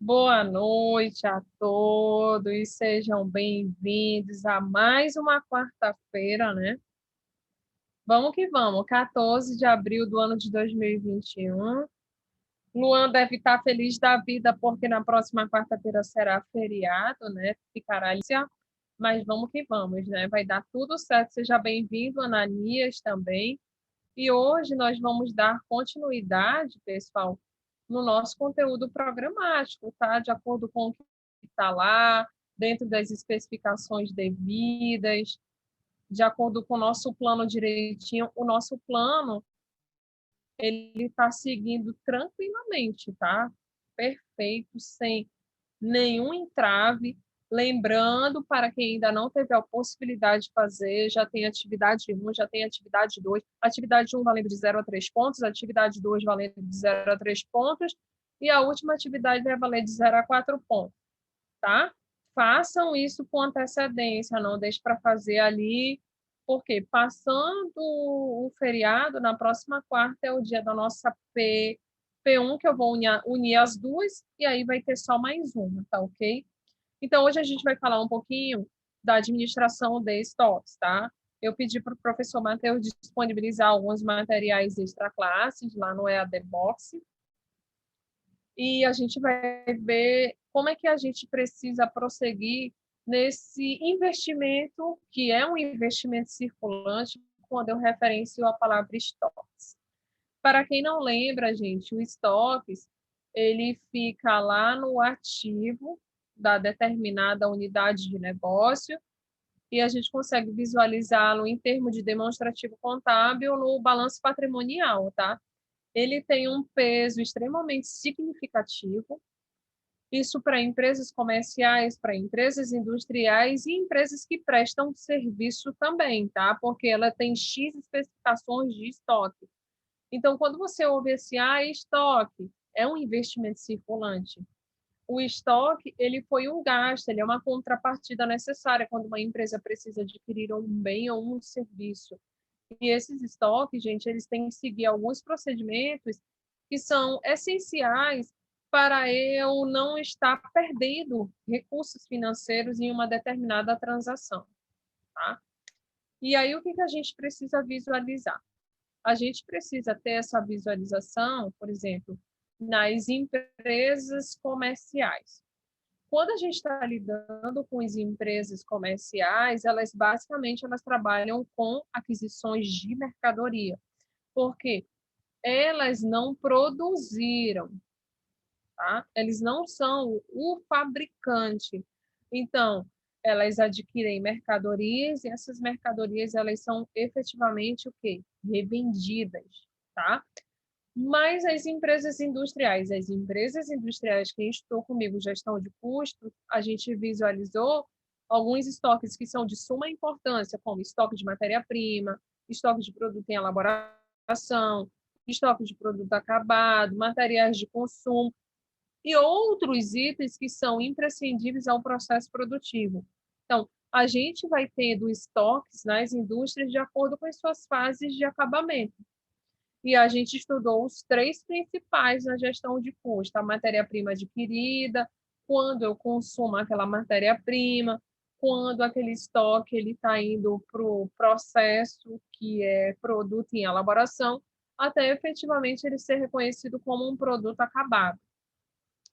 Boa noite a todos, sejam bem-vindos a mais uma quarta-feira, né? Vamos que vamos, 14 de abril do ano de 2021. Luan deve estar feliz da vida porque na próxima quarta-feira será feriado, né? Ficará ali, mas vamos que vamos, né? Vai dar tudo certo. Seja bem-vindo, Ananias, também. E hoje nós vamos dar continuidade, pessoal, no nosso conteúdo programático, tá? De acordo com o que está lá, dentro das especificações devidas, de acordo com o nosso plano direitinho. O nosso plano, ele está seguindo tranquilamente, tá? Perfeito, sem nenhum entrave. Lembrando, para quem ainda não teve a possibilidade de fazer, já tem atividade 1, já tem atividade 2. Atividade 1 valendo de 0 a 3 pontos, atividade 2 valendo de 0 a 3 pontos, e a última atividade vai valer de 0 a 4 pontos, tá? Façam isso com antecedência, não deixe para fazer ali, porque passando o feriado, na próxima quarta é o dia da nossa P1, que eu vou unir as duas, e aí vai ter só mais uma, tá ok? Então, hoje a gente vai falar um pouquinho da administração de estoques, tá? Eu pedi para o professor Matheus disponibilizar alguns materiais extra-classes lá no EAD Box, e a gente vai ver como é que a gente precisa prosseguir nesse investimento, que é um investimento circulante, quando eu referencio a palavra estoques. Para quem não lembra, gente, o estoques, ele fica lá no ativo da determinada unidade de negócio e a gente consegue visualizá-lo em termos de demonstrativo contábil no balanço patrimonial, tá? Ele tem um peso extremamente significativo, isso para empresas comerciais, para empresas industriais e empresas que prestam serviço também, tá? Porque ela tem X especificações de estoque. Então, quando você ouve esse estoque, é um investimento circulante. O estoque, ele foi um gasto, ele é uma contrapartida necessária quando uma empresa precisa adquirir um bem ou um serviço. E esses estoques, gente, eles têm que seguir alguns procedimentos que são essenciais para eu não estar perdendo recursos financeiros em uma determinada transação, tá? E aí, o que a gente precisa visualizar? A gente precisa ter essa visualização, por exemplo, nas empresas comerciais. Quando a gente está lidando com as empresas comerciais, elas basicamente elas trabalham com aquisições de mercadoria, porque elas não produziram, tá? Eles não são o fabricante. Então, elas adquirem mercadorias e essas mercadorias elas são efetivamente o quê? Revendidas, tá? Mas as empresas industriais que estão comigo, gestão de custo, a gente visualizou alguns estoques que são de suma importância, como estoque de matéria-prima, estoque de produto em elaboração, estoque de produto acabado, materiais de consumo e outros itens que são imprescindíveis ao processo produtivo. Então, a gente vai tendo estoques nas indústrias de acordo com as suas fases de acabamento. E a gente estudou os três principais na gestão de custo: a matéria-prima adquirida, quando eu consumo aquela matéria-prima, quando aquele estoque ele está indo para o processo, que é produto em elaboração, até efetivamente ele ser reconhecido como um produto acabado.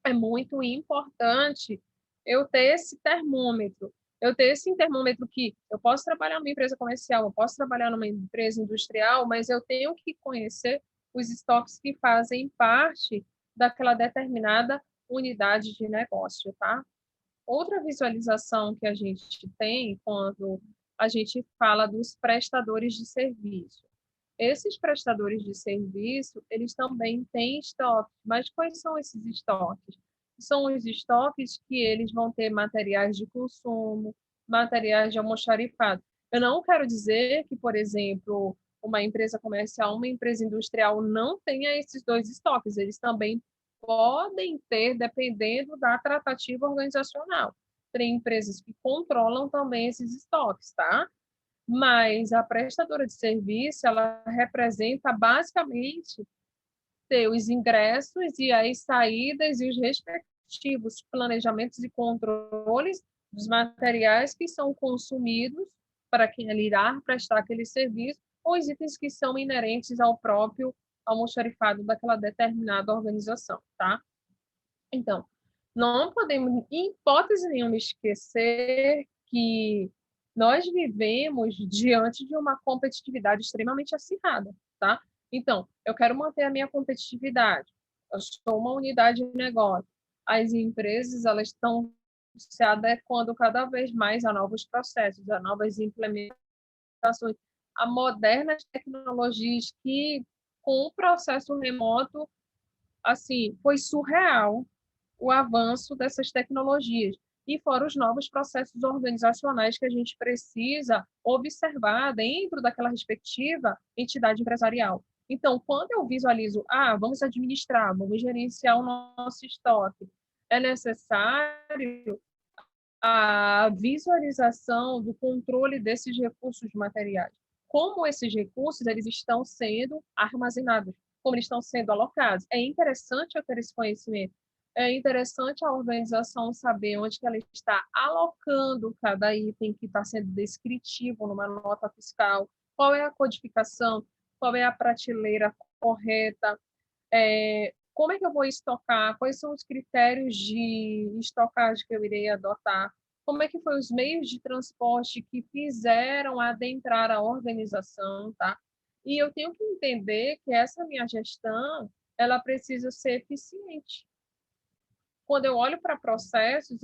É muito importante eu ter esse termômetro. Eu ter esse termômetro que eu posso trabalhar numa empresa comercial, eu posso trabalhar numa empresa industrial, mas eu tenho que conhecer os estoques que fazem parte daquela determinada unidade de negócio, tá? Outra visualização que a gente tem quando a gente fala dos prestadores de serviço. Esses prestadores de serviço, eles também têm estoques, mas quais são esses estoques? São os estoques que eles vão ter materiais de consumo, materiais de almoxarifado. Eu não quero dizer que, por exemplo, uma empresa comercial, uma empresa industrial não tenha esses dois estoques, eles também podem ter, dependendo da tratativa organizacional. Tem empresas que controlam também esses estoques, tá? Mas a prestadora de serviço, ela representa basicamente ter os ingressos e as saídas e os respectivos efetivos planejamentos e controles dos materiais que são consumidos para quem ali irá prestar aquele serviço, ou os itens que são inerentes ao próprio almoxarifado daquela determinada organização, tá? Então, não podemos, em hipótese nenhuma, esquecer que nós vivemos diante de uma competitividade extremamente acirrada, tá? Então, eu quero manter a minha competitividade. Eu sou uma unidade de negócio. As empresas, elas estão se adequando cada vez mais a novos processos, a novas implementações, a modernas tecnologias que, com o processo remoto, assim, foi surreal o avanço dessas tecnologias e fora os novos processos organizacionais que a gente precisa observar dentro daquela respectiva entidade empresarial. Então, quando eu visualizo, vamos administrar, vamos gerenciar o nosso estoque, é necessário a visualização do controle desses recursos materiais. Como esses recursos eles estão sendo armazenados, como eles estão sendo alocados. É interessante eu ter esse conhecimento. É interessante a organização saber onde que ela está alocando cada item que está sendo descritivo numa nota fiscal, qual é a codificação, qual é a prateleira correta, como é que eu vou estocar, quais são os critérios de estocagem que eu irei adotar, como é que foram os meios de transporte que fizeram adentrar a organização, tá? E eu tenho que entender que essa minha gestão, ela precisa ser eficiente. Quando eu olho para processos,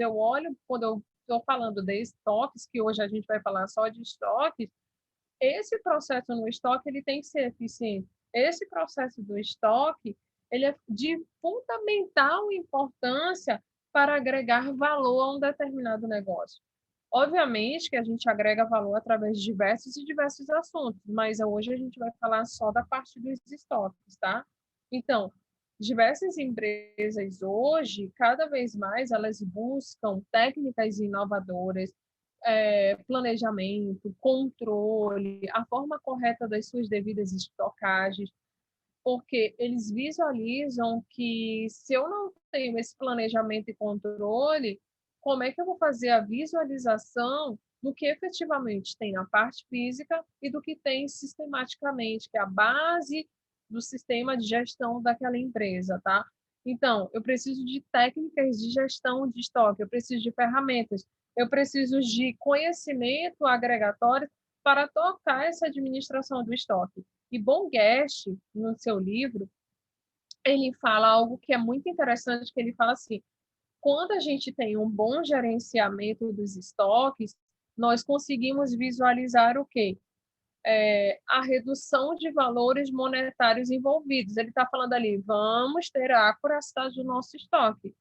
quando eu estou falando de estoques, que hoje a gente vai falar só de estoques, esse processo no estoque ele tem que ser eficiente. Esse processo do estoque ele é de fundamental importância para agregar valor a um determinado negócio. Obviamente que a gente agrega valor através de diversos assuntos, mas hoje a gente vai falar só da parte dos estoques, tá? Então, diversas empresas hoje, cada vez mais, elas buscam técnicas inovadoras, planejamento, controle, a forma correta das suas devidas estocagens, porque eles visualizam que se eu não tenho esse planejamento e controle, como é que eu vou fazer a visualização do que efetivamente tem na parte física e do que tem sistematicamente, que é a base do sistema de gestão daquela empresa, tá? Então, eu preciso de técnicas de gestão de estoque, eu preciso de ferramentas, eu preciso de conhecimento agregatório para tocar essa administração do estoque. E Bongest, no seu livro, ele fala algo que é muito interessante, que ele fala assim, quando a gente tem um bom gerenciamento dos estoques, nós conseguimos visualizar o quê? A redução de valores monetários envolvidos. Ele está falando ali, vamos ter a acuracidade do nosso estoque.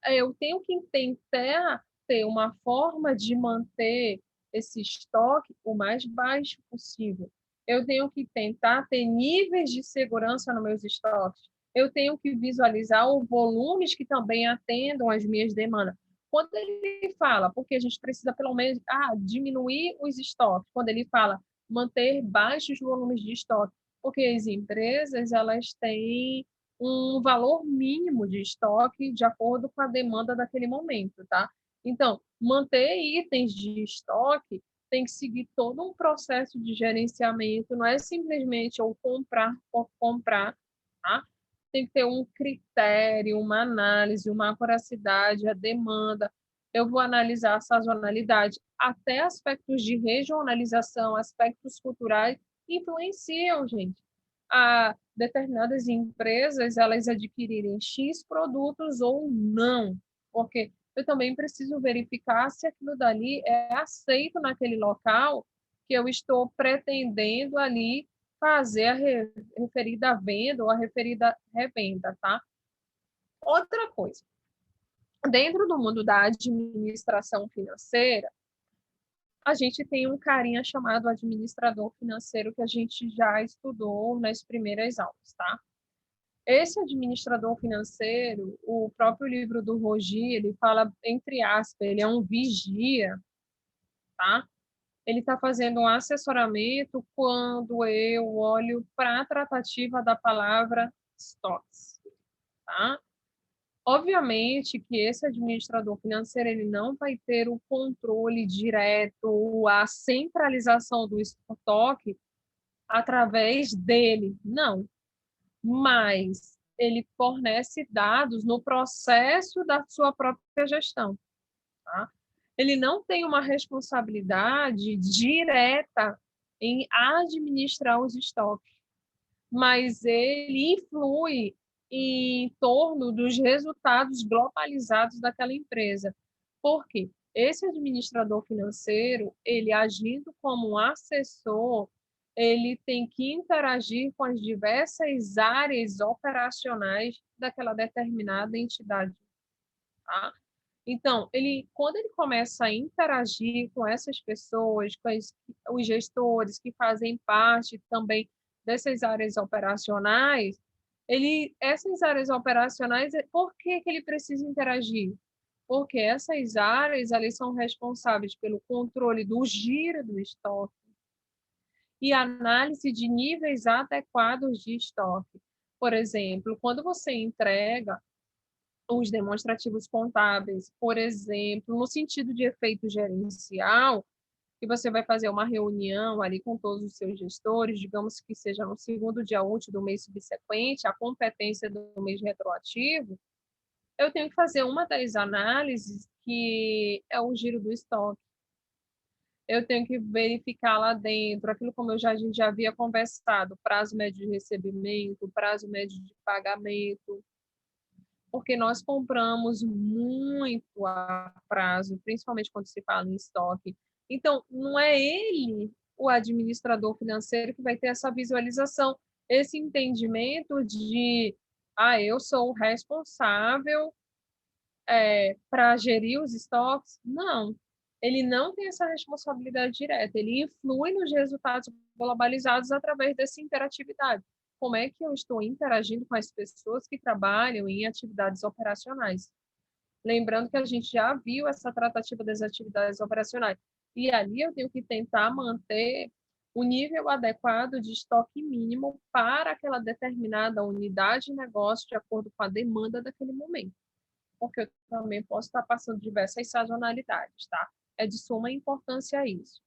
Eu tenho que tentar ter uma forma de manter esse estoque o mais baixo possível. Eu tenho que tentar ter níveis de segurança nos meus estoques. Eu tenho que visualizar os volumes que também atendam às minhas demandas. Quando ele fala, porque a gente precisa pelo menos diminuir os estoques, quando ele fala manter baixos volumes de estoque, porque as empresas elas têm um valor mínimo de estoque de acordo com a demanda daquele momento, tá? Então, manter itens de estoque tem que seguir todo um processo de gerenciamento, não é simplesmente ou comprar por comprar, tá? Tem que ter um critério, uma análise, uma acuracidade, a demanda. Eu vou analisar a sazonalidade, até aspectos de regionalização, aspectos culturais influenciam, gente. Determinadas empresas elas adquirirem X produtos ou não, porque eu também preciso verificar se aquilo dali é aceito naquele local que eu estou pretendendo ali fazer a referida venda ou a referida revenda, tá? Outra coisa, dentro do mundo da administração financeira, a gente tem um carinha chamado administrador financeiro que a gente já estudou nas primeiras aulas, tá? Esse administrador financeiro, o próprio livro do Rogi, ele fala, entre aspas, ele é um vigia, tá? Ele está fazendo um assessoramento quando eu olho para a tratativa da palavra stocks, tá? Obviamente que esse administrador financeiro ele não vai ter o controle direto, a centralização do estoque através dele, não. Mas ele fornece dados no processo da sua própria gestão, tá? Ele não tem uma responsabilidade direta em administrar os estoques, mas ele influi em torno dos resultados globalizados daquela empresa. Por quê? Esse administrador financeiro, ele agindo como um assessor, ele tem que interagir com as diversas áreas operacionais daquela determinada entidade, tá? Então, quando ele começa a interagir com essas pessoas, os gestores que fazem parte também dessas áreas operacionais, essas áreas operacionais, por que que ele precisa interagir? Porque essas áreas, elas são responsáveis pelo controle do giro do estoque e análise de níveis adequados de estoque. Por exemplo, quando você entrega os demonstrativos contábeis, por exemplo, no sentido de efeito gerencial, que você vai fazer uma reunião ali com todos os seus gestores, digamos que seja no segundo dia útil do mês subsequente, a competência do mês retroativo, eu tenho que fazer uma das análises que é o giro do estoque. Eu tenho que verificar lá dentro, aquilo como a gente já havia conversado, prazo médio de recebimento, prazo médio de pagamento, porque nós compramos muito a prazo, principalmente quando se fala em estoque. Então, não é ele, o administrador financeiro, que vai ter essa visualização, esse entendimento de, eu sou o responsável para gerir os estoques. Não, ele não tem essa responsabilidade direta, ele influi nos resultados globalizados através dessa interatividade. Como é que eu estou interagindo com as pessoas que trabalham em atividades operacionais? Lembrando que a gente já viu essa tratativa das atividades operacionais. E ali eu tenho que tentar manter o nível adequado de estoque mínimo para aquela determinada unidade de negócio de acordo com a demanda daquele momento, porque eu também posso estar passando diversas sazonalidades, tá? É de suma importância isso.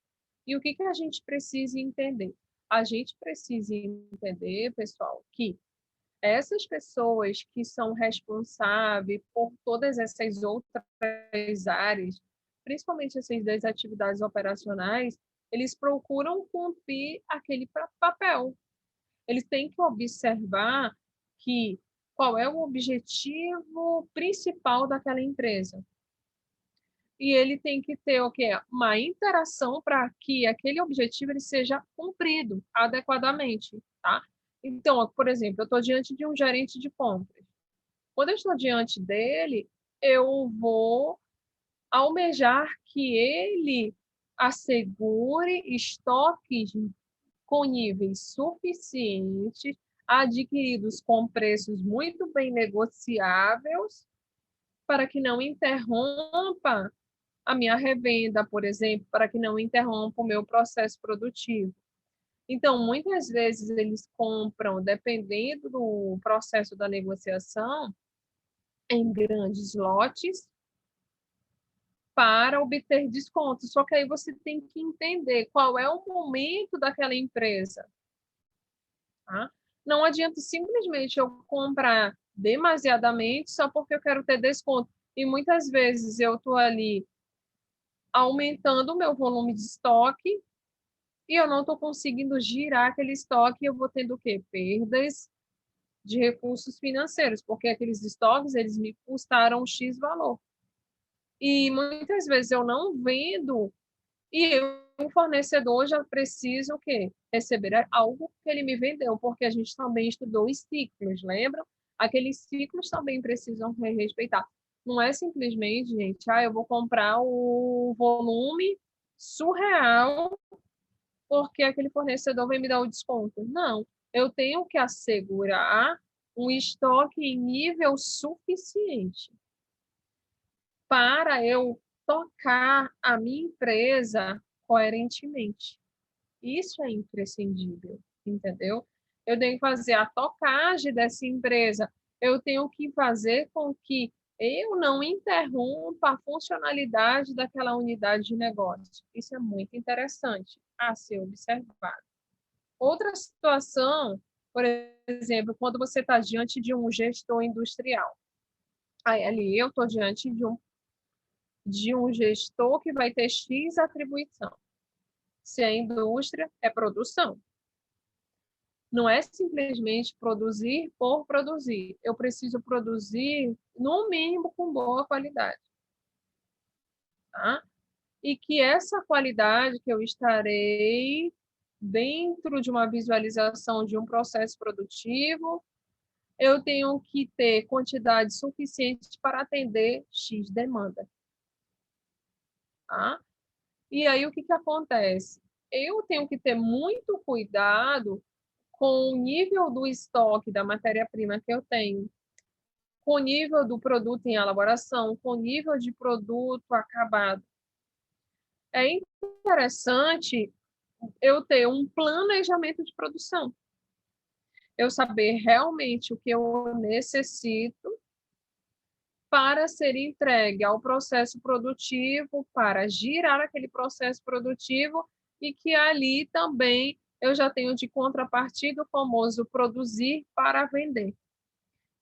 E o que que a gente precisa entender? A gente precisa entender, pessoal, que essas pessoas que são responsáveis por todas essas outras áreas, principalmente essas das atividades operacionais, eles procuram cumprir aquele papel. Eles têm que observar que qual é o objetivo principal daquela empresa. E ele tem que ter o quê? Uma interação para que aquele objetivo ele seja cumprido adequadamente, tá? Então, por exemplo, eu estou diante de um gerente de compras. Quando eu estou diante dele, eu vou almejar que ele assegure estoques com níveis suficientes, adquiridos com preços muito bem negociáveis, para que não interrompa a minha revenda, por exemplo, para que não interrompa o meu processo produtivo. Então, muitas vezes eles compram, dependendo do processo da negociação, em grandes lotes para obter desconto. Só que aí você tem que entender qual é o momento daquela empresa, tá? Não adianta simplesmente eu comprar demasiadamente só porque eu quero ter desconto. E muitas vezes eu estou ali aumentando o meu volume de estoque e eu não estou conseguindo girar aquele estoque, e eu vou tendo o quê? Perdas de recursos financeiros, porque aqueles estoques eles me custaram X valor. E muitas vezes eu não vendo e eu, o fornecedor já precisa o quê? Receber algo que ele me vendeu, porque a gente também estudou os ciclos, lembram? Aqueles ciclos também precisam respeitar. Não é simplesmente, gente, eu vou comprar o volume surreal porque aquele fornecedor vai me dar o desconto. Não, eu tenho que assegurar um estoque em nível suficiente para eu tocar a minha empresa coerentemente. Isso é imprescindível, entendeu? Eu tenho que fazer a tocagem dessa empresa eu tenho que fazer com que eu não interrompa a funcionalidade daquela unidade de negócio. Isso é muito interessante a ser observado. Outra situação, por exemplo, quando você está diante de um gestor industrial. Aí, ali eu estou diante de um gestor que vai ter X atribuição. Se é indústria, é produção. Não é simplesmente produzir por produzir. Eu preciso produzir, no mínimo, com boa qualidade. Tá? E que essa qualidade que eu estarei dentro de uma visualização de um processo produtivo, eu tenho que ter quantidade suficiente para atender X demanda. Tá? E aí, o que acontece? Eu tenho que ter muito cuidado com o nível do estoque da matéria-prima que eu tenho, com o nível do produto em elaboração, com o nível de produto acabado. É interessante eu ter um planejamento de produção, eu saber realmente o que eu necessito para ser entregue ao processo produtivo, para girar aquele processo produtivo, e que ali também eu já tenho de contrapartida o famoso produzir para vender.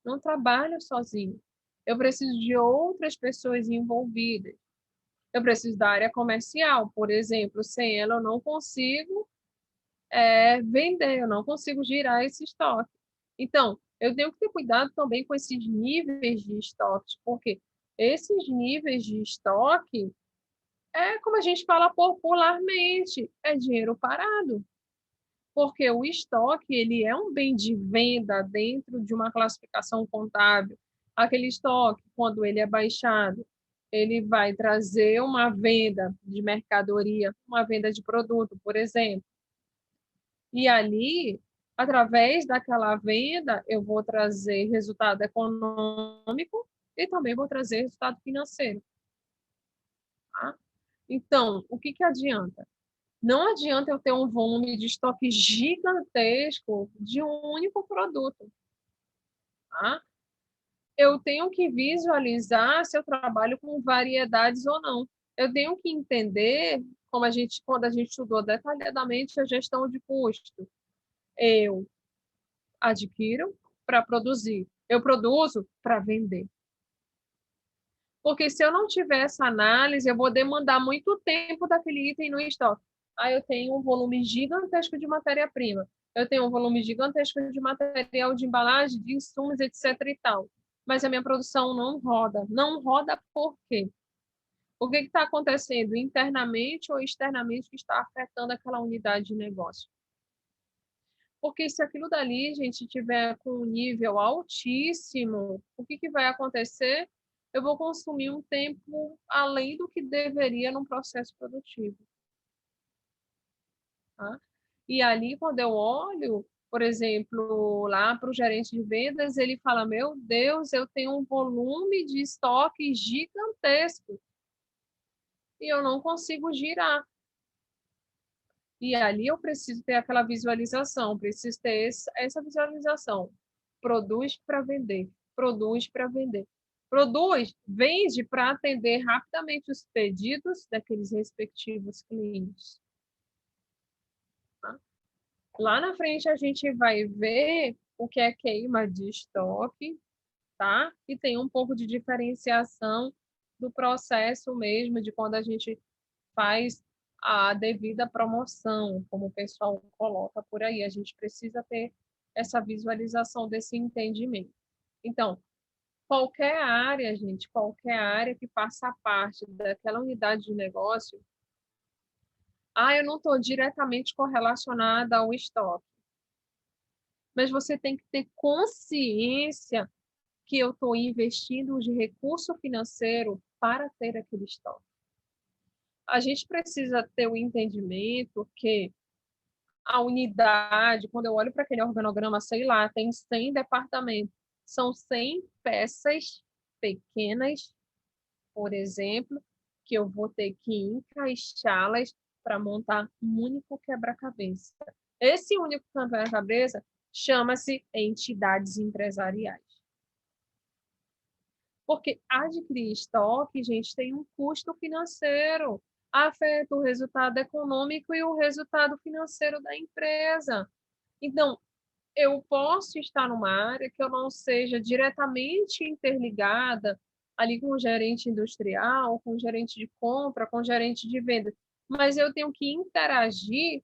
Não trabalho sozinho. Eu preciso de outras pessoas envolvidas. Eu preciso da área comercial, por exemplo. Sem ela, eu não consigo vender, eu não consigo girar esse estoque. Então, eu tenho que ter cuidado também com esses níveis de estoque, porque esses níveis de estoque é, como a gente fala popularmente, é dinheiro parado. Porque o estoque, ele é um bem de venda dentro de uma classificação contábil. Aquele estoque, quando ele é baixado, ele vai trazer uma venda de mercadoria, uma venda de produto, por exemplo. E ali, através daquela venda, eu vou trazer resultado econômico e também vou trazer resultado financeiro. Tá? Então, o que adianta? Não adianta eu ter um volume de estoque gigantesco de um único produto. Tá? Eu tenho que visualizar se eu trabalho com variedades ou não. Eu tenho que entender, quando a gente estudou detalhadamente a gestão de custo, eu adquiro para produzir, eu produzo para vender. Porque se eu não tiver essa análise, eu vou demandar muito tempo daquele item no estoque. Aí eu tenho um volume gigantesco de matéria-prima, eu tenho um volume gigantesco de material de embalagem, de insumos, etc. e tal. Mas a minha produção não roda. Não roda por quê? O que está acontecendo internamente ou externamente que está afetando aquela unidade de negócio? Porque se aquilo dali, gente, tiver com um nível altíssimo, o que vai acontecer? Eu vou consumir um tempo além do que deveria num processo produtivo. Tá? E ali, quando eu olho, por exemplo, lá para o gerente de vendas, ele fala: Meu Deus, eu tenho um volume de estoque gigantesco e eu não consigo girar. E ali eu preciso ter aquela visualização, preciso ter essa visualização. Produz para vender, produz para vender. Produz, vende para atender rapidamente os pedidos daqueles respectivos clientes. Tá? Lá na frente a gente vai ver o que é queima de estoque, tá? E tem um pouco de diferenciação do processo mesmo, de quando a gente faz a devida promoção, como o pessoal coloca por aí. A gente precisa ter essa visualização desse entendimento. Então, qualquer área, gente, qualquer área que faça parte daquela unidade de negócio, eu não estou diretamente correlacionada ao estoque, mas você tem que ter consciência que eu estou investindo de recurso financeiro para ter aquele estoque. A gente precisa ter o entendimento que a unidade, quando eu olho para aquele organograma, sei lá, tem 100 departamentos, são 100 peças pequenas, por exemplo, que eu vou ter que encaixá-las para montar um único quebra-cabeça. Esse único quebra-cabeça chama-se entidades empresariais. Porque adquirir estoque, gente, tem um custo financeiro, afeta o resultado econômico e o resultado financeiro da empresa. Então, eu posso estar numa área que eu não seja diretamente interligada ali com o gerente industrial, com o gerente de compra, com o gerente de venda, mas eu tenho que interagir,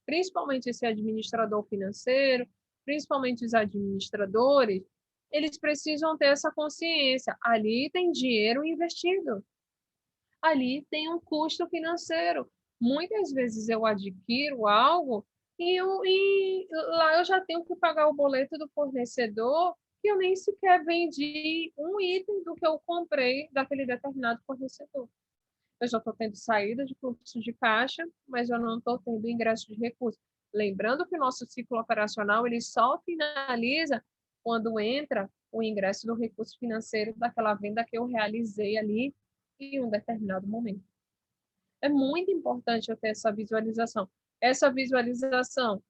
principalmente esse administrador financeiro, principalmente os administradores, eles precisam ter essa consciência. Ali tem dinheiro investido, ali tem um custo financeiro. Muitas vezes eu adquiro algo e lá eu já tenho que pagar o boleto do fornecedor que eu nem sequer vendi um item do que eu comprei daquele determinado fornecedor. Eu já estou tendo saída de fluxo de caixa, mas eu não estou tendo ingresso de recursos. Lembrando que o nosso ciclo operacional ele só finaliza quando entra o ingresso do recurso financeiro daquela venda que eu realizei ali em um determinado momento. É muito importante eu ter essa visualização. Essa visualização,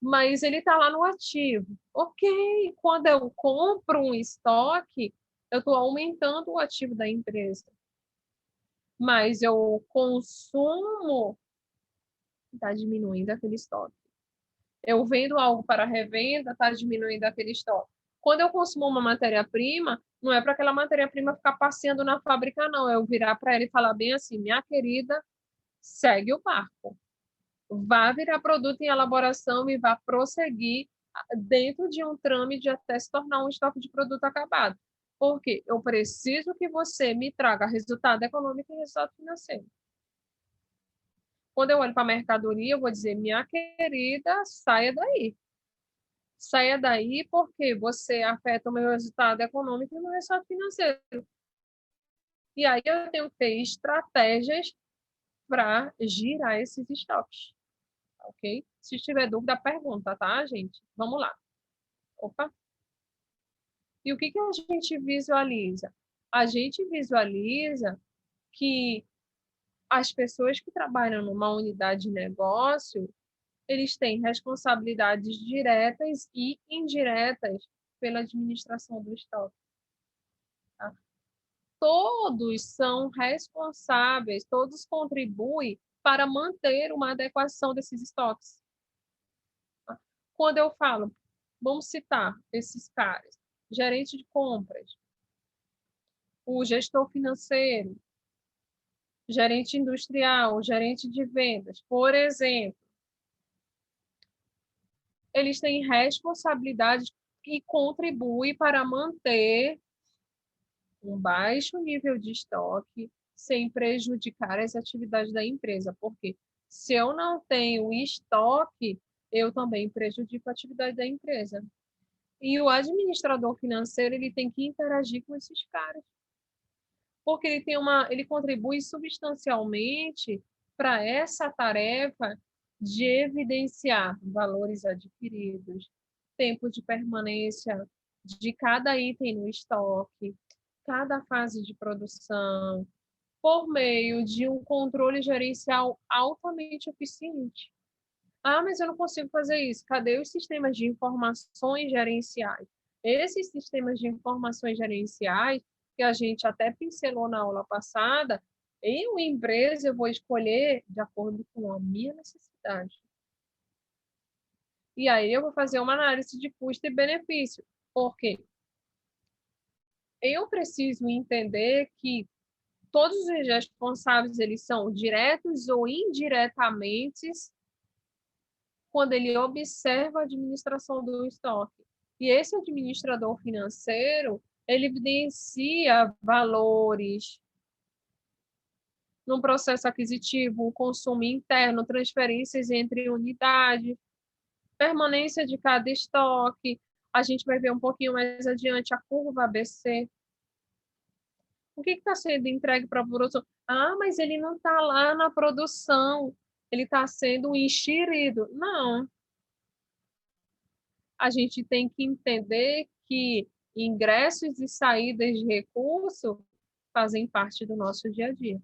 mas ele está lá no ativo. Ok, quando eu compro um estoque, eu estou aumentando o ativo da empresa. Mas eu consumo, está diminuindo aquele estoque. Eu vendo algo para revenda, está diminuindo aquele estoque. Quando eu consumo uma matéria-prima, não é para aquela matéria-prima ficar passeando na fábrica, não. Eu virar para ela e falar bem assim, minha querida, segue o barco. Vá virar produto em elaboração e vá prosseguir dentro de um trâmite até se tornar um estoque de produto acabado. Porque eu preciso que você me traga resultado econômico e resultado financeiro. Quando eu olho para a mercadoria, eu vou dizer, minha querida, saia daí. Saia daí porque você afeta o meu resultado econômico e o meu resultado financeiro. E aí eu tenho que ter estratégias para girar esses estoques. Ok? Se tiver dúvida, pergunta, tá, gente? Vamos lá. Opa! E o que a gente visualiza? A gente visualiza que as pessoas que trabalham numa unidade de negócio, eles têm responsabilidades diretas e indiretas pela administração do estoque. Tá? Todos são responsáveis, todos contribuem para manter uma adequação desses estoques. Tá? Quando eu falo, vamos citar esses caras, gerente de compras, o gestor financeiro, gerente industrial, gerente de vendas, por exemplo, eles têm responsabilidade que contribui para manter um baixo nível de estoque sem prejudicar as atividades da empresa, porque se eu não tenho estoque, eu também prejudico a atividade da empresa. E o administrador financeiro, ele tem que interagir com esses caras, porque ele contribui substancialmente para essa tarefa de evidenciar valores adquiridos, tempo de permanência de cada item no estoque, cada fase de produção, por meio de um controle gerencial altamente eficiente. Mas eu não consigo fazer isso. Cadê os sistemas de informações gerenciais? Esses sistemas de informações gerenciais, que a gente até pincelou na aula passada, em uma empresa eu vou escolher de acordo com a minha necessidade. E aí eu vou fazer uma análise de custo e benefício. Por quê? Eu preciso entender que todos os responsáveis, eles são diretos ou indiretamente quando ele observa a administração do estoque. E esse administrador financeiro, ele evidencia valores no processo aquisitivo, consumo interno, transferências entre unidades, permanência de cada estoque. A gente vai ver um pouquinho mais adiante a curva ABC. O que está sendo entregue para a produção? Mas ele não está lá na produção, ele está sendo enxerido. Não. A gente tem que entender que ingressos e saídas de recurso fazem parte do nosso dia a dia.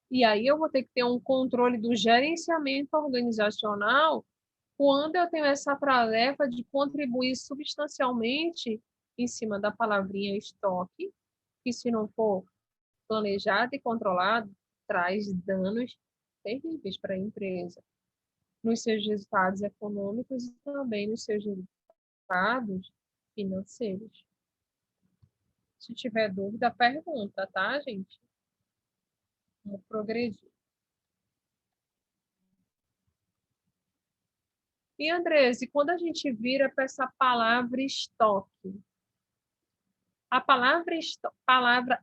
E aí eu vou ter que ter um controle do gerenciamento organizacional quando eu tenho essa tarefa de contribuir substancialmente em cima da palavrinha estoque, que se não for planejado e controlado, traz danos terríveis para a empresa, nos seus resultados econômicos e também nos seus resultados financeiros. Se tiver dúvida, pergunta, tá, gente? Vamos progredir. E, Andrese, quando a gente vira para essa palavra estoque, a palavra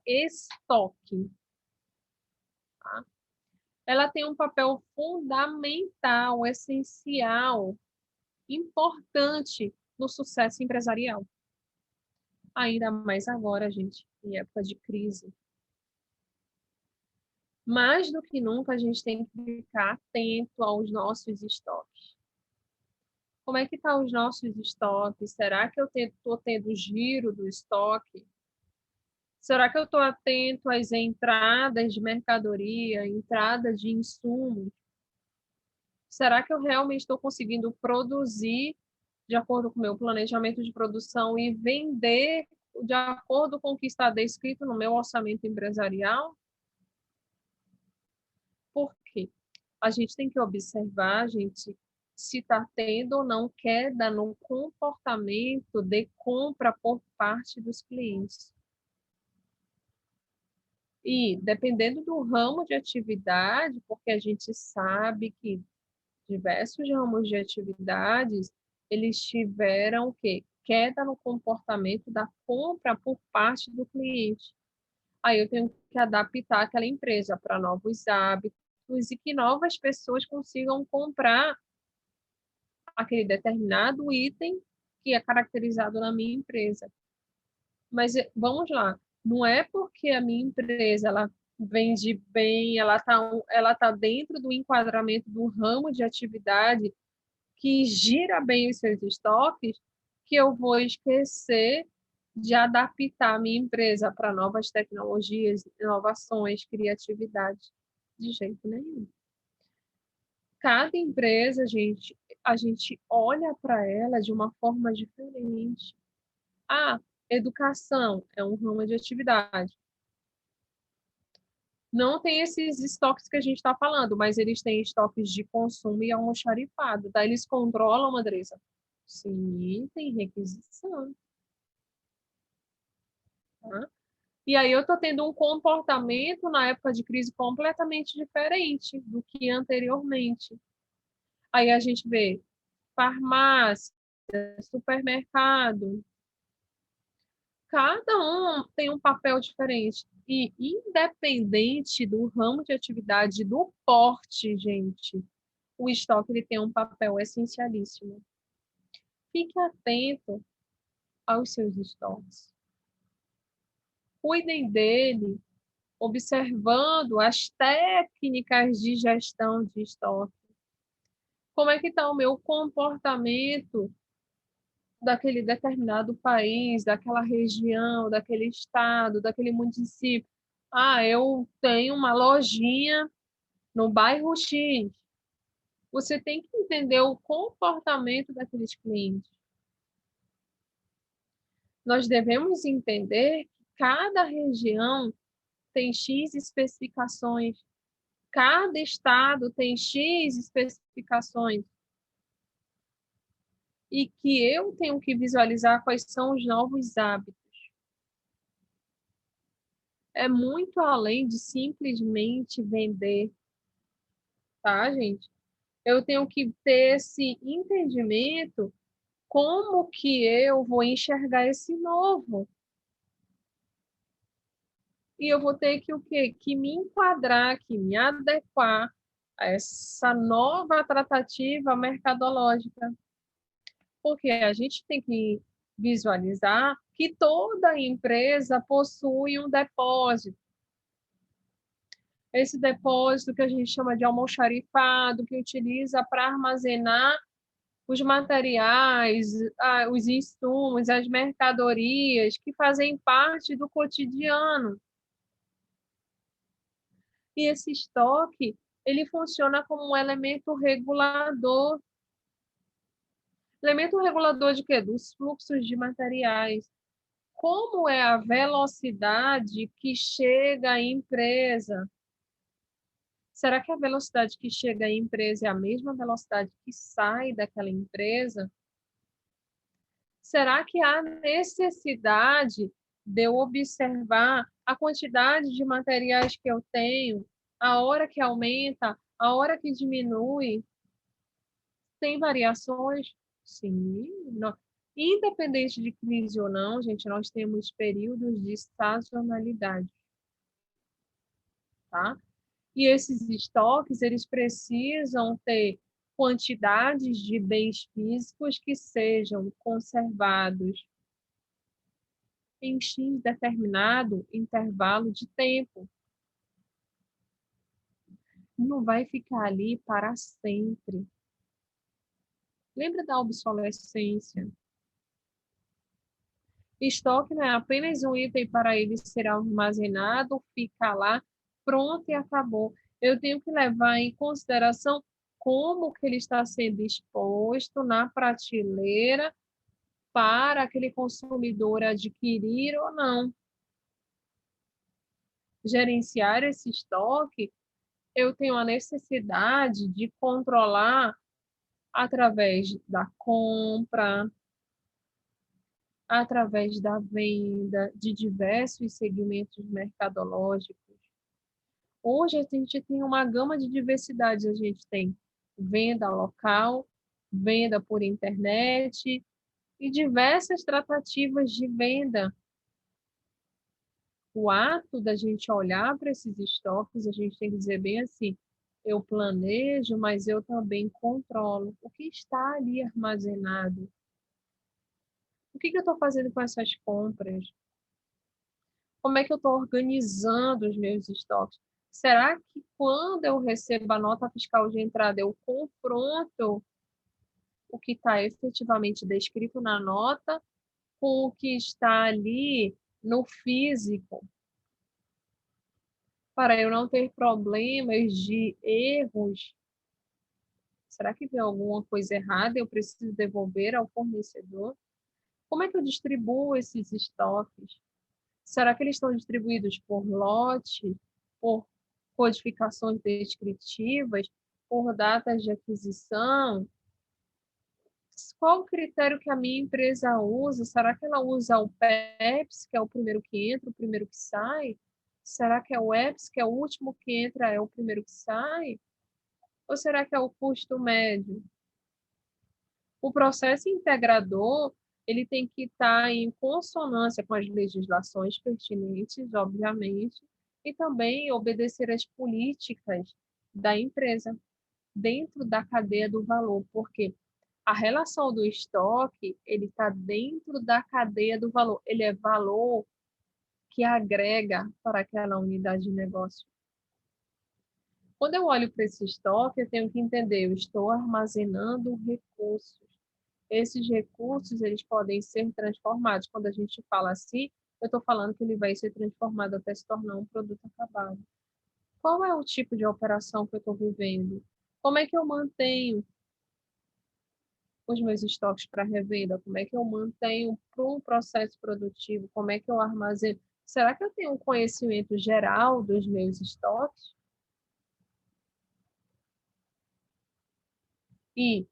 estoque, tá? Ela tem um papel fundamental, essencial, importante no sucesso empresarial. Ainda mais agora, gente, em época de crise. Mais do que nunca, a gente tem que ficar atento aos nossos estoques. Como é que estão os nossos estoques? Será que eu estou tendo giro do estoque? Será que eu estou atento às entradas de mercadoria, entradas de insumos? Será que eu realmente estou conseguindo produzir de acordo com o meu planejamento de produção e vender de acordo com o que está descrito no meu orçamento empresarial? Por quê? A gente tem que observar, gente, se está tendo ou não queda no comportamento de compra por parte dos clientes. E dependendo do ramo de atividade, porque a gente sabe que diversos ramos de atividades, eles tiveram o quê? Queda no comportamento da compra por parte do cliente. Aí eu tenho que adaptar aquela empresa para novos hábitos e que novas pessoas consigam comprar aquele determinado item que é caracterizado na minha empresa. Mas vamos lá, não é porque a minha empresa ela vende bem, ela tá dentro do enquadramento do ramo de atividade que gira bem os seus estoques, que eu vou esquecer de adaptar a minha empresa para novas tecnologias, inovações, criatividade. De jeito nenhum. Cada empresa, a gente olha para ela de uma forma diferente. Ah, educação é um ramo de atividade. Não tem esses estoques que a gente está falando, mas eles têm estoques de consumo e almoxarifado. Daí eles controlam, Andressa? Sim, tem requisição. Tá? E aí eu estou tendo um comportamento na época de crise completamente diferente do que anteriormente. Aí a gente vê farmácia, supermercado, cada um tem um papel diferente. E independente do ramo de atividade, do porte, gente, o estoque ele tem um papel essencialíssimo. Fique atento aos seus estoques. Cuidem dele, observando as técnicas de gestão de estoque. Como é que está o meu comportamento daquele determinado país, daquela região, daquele estado, daquele município? Ah, eu tenho uma lojinha no bairro X. Você tem que entender o comportamento daqueles clientes. Nós devemos entender que cada região tem X especificações, cada estado tem X especificações, e que eu tenho que visualizar quais são os novos hábitos. É muito além de simplesmente vender, tá, gente? Eu tenho que ter esse entendimento como que eu vou enxergar esse novo. E eu vou ter que o quê? Que me enquadrar, que me adequar a essa nova tratativa mercadológica. Porque a gente tem que visualizar que toda empresa possui um depósito. Esse depósito que a gente chama de almoxarifado, que utiliza para armazenar os materiais, os insumos, as mercadorias que fazem parte do cotidiano. E esse estoque, ele funciona como um elemento regulador. Elemento regulador de quê? Dos fluxos de materiais. Como é a velocidade que chega à empresa? Será que a velocidade que chega à empresa é a mesma velocidade que sai daquela empresa? Será que há necessidade de eu observar a quantidade de materiais que eu tenho, a hora que aumenta, a hora que diminui? Tem variações? Sim. Independente de crise ou não, gente, nós temos períodos de sazonalidade, tá? E esses estoques, eles precisam ter quantidades de bens físicos que sejam conservados em X determinado intervalo de tempo. Não vai ficar ali para sempre. Lembra da obsolescência? Estoque não é apenas um item para ele ser armazenado, fica lá, pronto e acabou. Eu tenho que levar em consideração como que ele está sendo exposto na prateleira para aquele consumidor adquirir ou não. Gerenciar esse estoque, eu tenho a necessidade de controlar através da compra, através da venda de diversos segmentos mercadológicos. Hoje a gente tem uma gama de diversidades, a gente tem venda local, venda por internet e diversas tratativas de venda. O ato da gente olhar para esses estoques, a gente tem que dizer bem assim: eu planejo, mas eu também controlo o que está ali armazenado. O que eu estou fazendo com essas compras? Como é que eu estou organizando os meus estoques? Será que quando eu recebo a nota fiscal de entrada, eu confronto o que está efetivamente descrito na nota com o que está ali no físico, para eu não ter problemas de erros? Será que tem alguma coisa errada e eu preciso devolver ao fornecedor? Como é que eu distribuo esses estoques? Será que eles estão distribuídos por lote, por codificações descritivas, por datas de aquisição? Qual o critério que a minha empresa usa? Será que ela usa o PEPS, que é o primeiro que entra, o primeiro que sai? Será que é o EPS, que é o último que entra, é o primeiro que sai? Ou será que é o custo médio? O processo integrador, ele tem que estar em consonância com as legislações pertinentes, obviamente, e também obedecer às políticas da empresa dentro da cadeia do valor, porque a relação do estoque, ele está dentro da cadeia do valor, ele é valor que agrega para aquela unidade de negócio. Quando eu olho para esse estoque, eu tenho que entender, eu estou armazenando recursos. Esses recursos, eles podem ser transformados. Quando a gente fala assim, eu estou falando que ele vai ser transformado até se tornar um produto acabado. Qual é o tipo de operação que eu estou vivendo? Como é que eu mantenho os meus estoques para revenda? Como é que eu mantenho para um processo produtivo? Como é que eu armazeno? Será que eu tenho um conhecimento geral dos meus estoques? E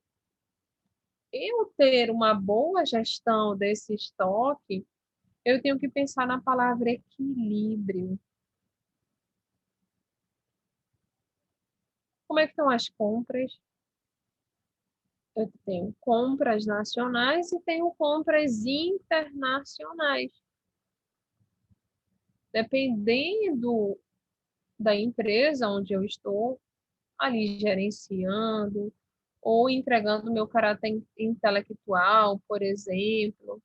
eu ter uma boa gestão desse estoque, eu tenho que pensar na palavra equilíbrio. Como é que estão as compras? Eu tenho compras nacionais e tenho compras internacionais. Dependendo da empresa onde eu estou ali gerenciando ou entregando meu caráter intelectual, por exemplo.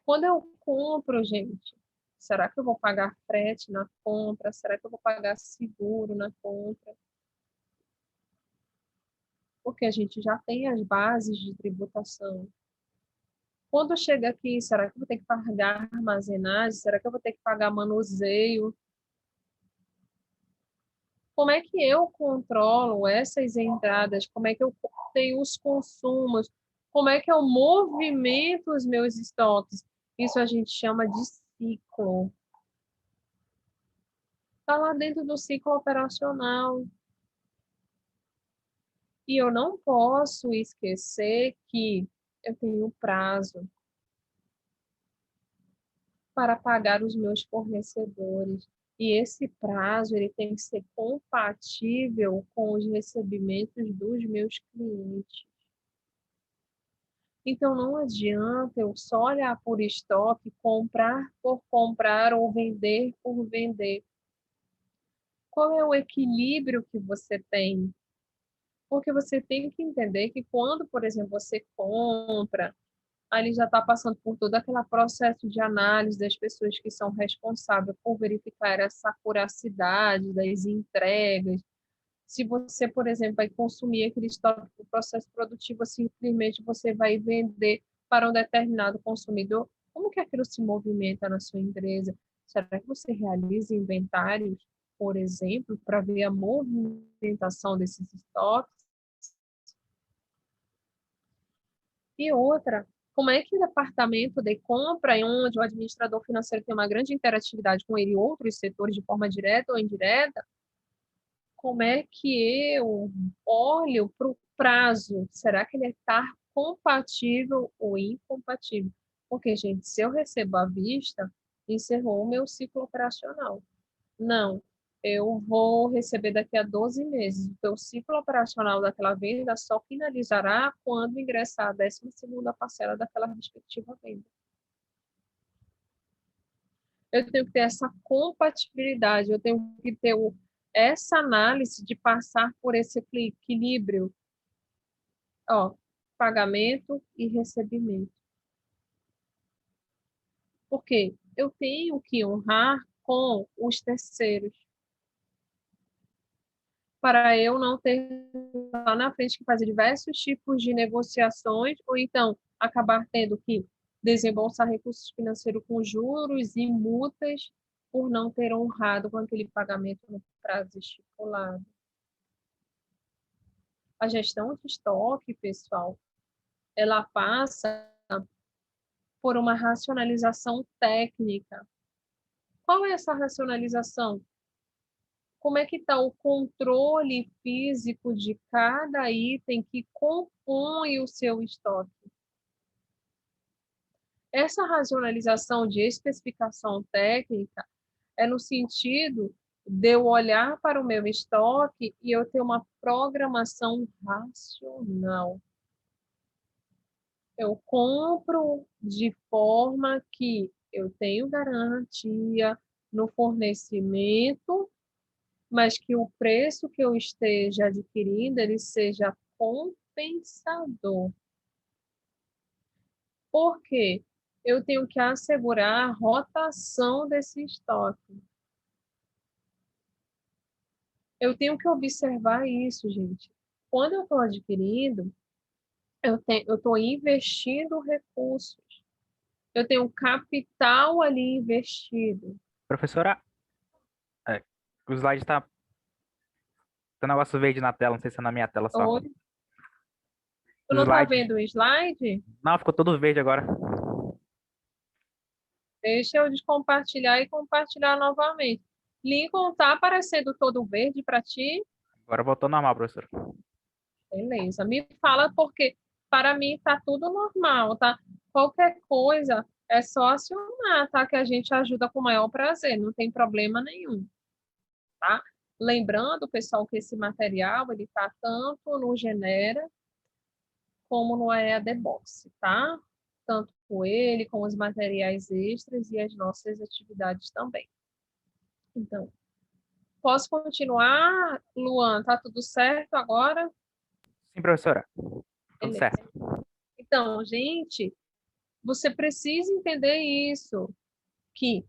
Quando eu compro, gente, será que eu vou pagar frete na compra? Será que eu vou pagar seguro na compra? Porque a gente já tem as bases de tributação. Quando chega aqui, será que eu vou ter que pagar armazenagem? Será que eu vou ter que pagar manuseio? Como é que eu controlo essas entradas? Como é que eu tenho os consumos? Como é que eu movimento os meus estoques? Isso a gente chama de ciclo. Está lá dentro do ciclo operacional. E eu não posso esquecer que eu tenho prazo para pagar os meus fornecedores. E esse prazo ele tem que ser compatível com os recebimentos dos meus clientes. Então, não adianta eu só olhar por estoque, comprar por comprar ou vender por vender. Qual é o equilíbrio que você tem? Porque você tem que entender que quando, por exemplo, você compra, aí ele já está passando por todo aquele processo de análise das pessoas que são responsáveis por verificar essa acuracidade das entregas. Se você, por exemplo, vai consumir aquele estoque do processo produtivo, simplesmente você vai vender para um determinado consumidor, como que aquilo se movimenta na sua empresa? Será que você realiza inventários, por exemplo, para ver a movimentação desses estoques? E outra, como é que o departamento de compra, onde o administrador financeiro tem uma grande interatividade com ele e outros setores de forma direta ou indireta, como é que eu olho para o prazo? Será que ele está compatível ou incompatível? Porque, gente, se eu recebo à vista, encerrou o meu ciclo operacional. Não, eu vou receber daqui a 12 meses. O teu ciclo operacional daquela venda só finalizará quando ingressar a 12ª parcela daquela respectiva venda. Eu tenho que ter essa compatibilidade, eu tenho que ter essa análise de passar por esse equilíbrio, ó, pagamento e recebimento. Porque eu tenho que honrar com os terceiros, para eu não ter lá na frente que fazer diversos tipos de negociações, ou então acabar tendo que desembolsar recursos financeiros com juros e multas por não ter honrado com aquele pagamento no prazo estipulado. A gestão de estoque, pessoal, ela passa por uma racionalização técnica. Qual é essa racionalização? Como é que está o controle físico de cada item que compõe o seu estoque? Essa racionalização de especificação técnica é no sentido de eu olhar para o meu estoque e eu ter uma programação racional. Eu compro de forma que eu tenho garantia no fornecimento, mas que o preço que eu esteja adquirindo ele seja compensador. Por quê? Eu tenho que assegurar a rotação desse estoque. Eu tenho que observar isso, gente. Quando eu estou adquirindo, eu estou investindo recursos. Eu tenho capital ali investido. Professora, é, o slide tá. Tem um negócio verde na tela, não sei se é na minha tela só. Oi, tu O não está slide. vendo o slide? Não, ficou todo verde agora. Deixa eu descompartilhar e compartilhar novamente. Lincoln, está aparecendo todo verde para ti? Agora voltou normal, professora. Beleza. Me fala porque para mim está tudo normal, tá? Qualquer coisa é só acionar, tá? Que a gente ajuda com o maior prazer, não tem problema nenhum, tá? Lembrando, pessoal, que esse material ele está tanto no Genera como no EAD Box, tá? Tanto com ele, com os materiais extras e as nossas atividades também. Então, posso continuar, Luan? Tá tudo certo agora? Sim, professora. Tudo Beleza. certo. Então, gente, você precisa entender isso, que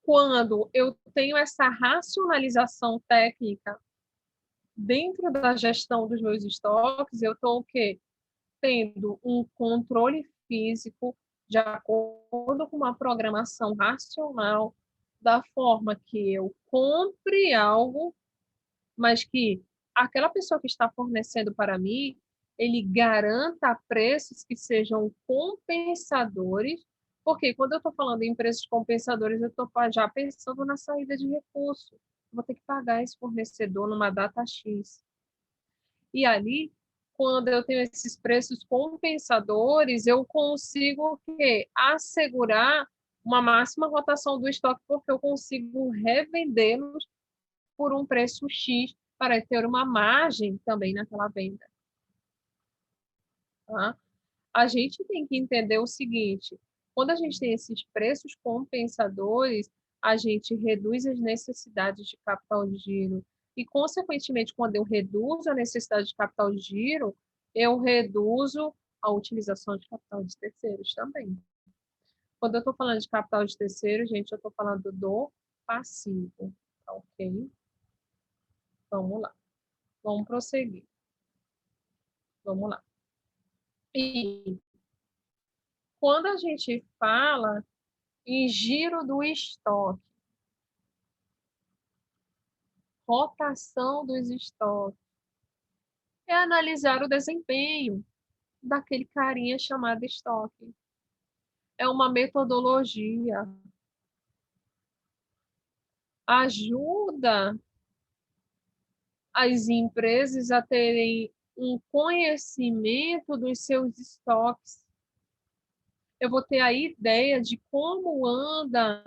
quando eu tenho essa racionalização técnica dentro da gestão dos meus estoques, eu estou o quê? Tendo um controle físico de acordo com uma programação racional da forma que eu compre algo, mas que aquela pessoa que está fornecendo para mim ele garanta preços que sejam compensadores, porque quando eu estou falando em preços compensadores, eu estou já pensando na saída de recurso. Vou ter que pagar esse fornecedor numa data X. E ali, quando eu tenho esses preços compensadores, eu consigo o quê? Assegurar uma máxima rotação do estoque, porque eu consigo revendê-los por um preço X para ter uma margem também naquela venda. Tá? A gente tem que entender o seguinte: quando a gente tem esses preços compensadores, a gente reduz as necessidades de capital de giro. E, consequentemente, quando eu reduzo a necessidade de capital de giro, eu reduzo a utilização de capital de terceiros também. Quando eu estou falando de capital de terceiros, gente, eu estou falando do passivo. Tá, ok? Vamos lá. Vamos prosseguir. Vamos lá. E quando a gente fala em giro do estoque, rotação dos estoques, é analisar o desempenho daquele carinha chamado estoque. É uma metodologia. Ajuda as empresas a terem um conhecimento dos seus estoques. Eu vou ter a ideia de como anda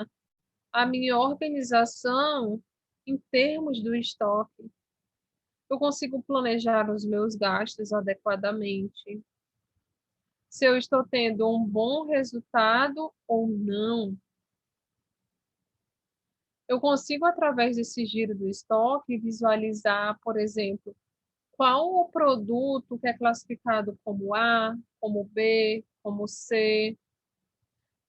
a minha organização em termos do estoque. Eu consigo planejar os meus gastos adequadamente. Se eu estou tendo um bom resultado ou não. Eu consigo, através desse giro do estoque, visualizar, por exemplo, qual o produto que é classificado como A, como B, como C,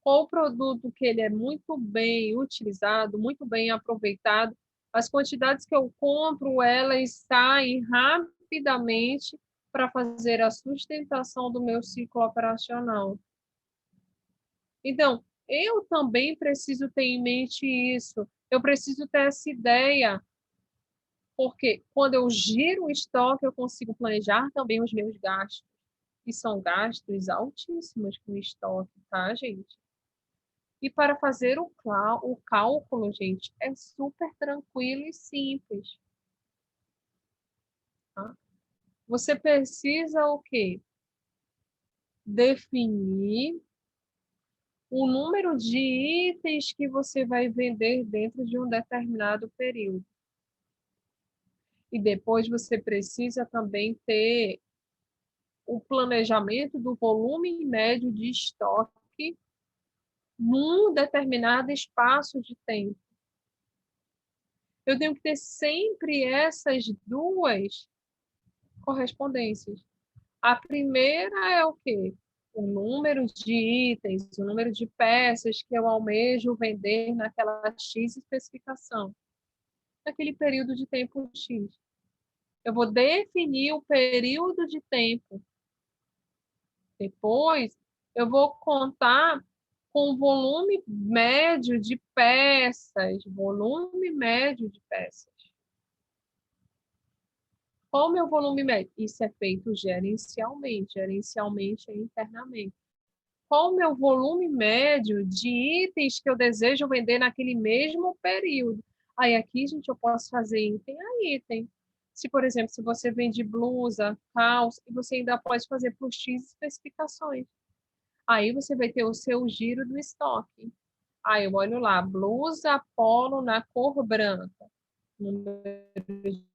qual o produto que ele é muito bem utilizado, muito bem aproveitado, as quantidades que eu compro, elas saem rapidamente para fazer a sustentação do meu ciclo operacional. Então, eu também preciso ter em mente isso. Eu preciso ter essa ideia, porque quando eu giro o estoque, eu consigo planejar também os meus gastos. E são gastos altíssimos com estoque, tá, gente? E para fazer o cálculo, gente, é super tranquilo e simples. Tá? Você precisa o quê? Definir o número de itens que você vai vender dentro de um determinado período. E depois você precisa também ter o planejamento do volume médio de estoque num determinado espaço de tempo. Eu tenho que ter sempre essas duas correspondências. A primeira é o quê? O número de itens, o número de peças que eu almejo vender naquela X especificação, naquele período de tempo X. Eu vou definir o período de tempo. Depois, eu vou contar com volume médio de peças, volume médio de peças. Qual o meu volume médio? Isso é feito gerencialmente é internamente. Qual o meu volume médio de itens que eu desejo vender naquele mesmo período? Aí aqui, gente, eu posso fazer item a item. Se, por exemplo, se você vende blusa, calça, e você ainda pode fazer por X especificações. Aí você vai ter o seu giro do estoque. Aí eu olho lá, blusa polo na cor branca. Número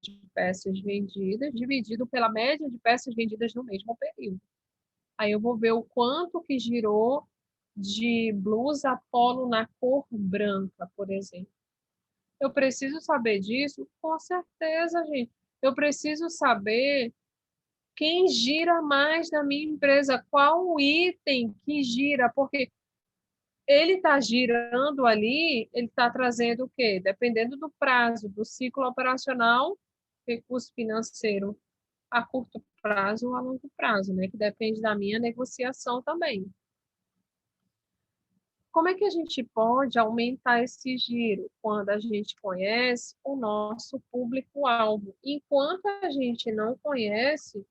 de peças vendidas dividido pela média de peças vendidas no mesmo período. Aí eu vou ver o quanto que girou de blusa polo na cor branca, por exemplo. Eu preciso saber disso? Com certeza, gente. Eu preciso saber quem gira mais na minha empresa, qual o item que gira, porque ele está girando ali, ele está trazendo o quê? Dependendo do prazo, do ciclo operacional, recurso financeiro a curto prazo ou a longo prazo, né? Que depende da minha negociação também. Como é que a gente pode aumentar esse giro? Quando a gente conhece o nosso público-alvo. Enquanto a gente não conhece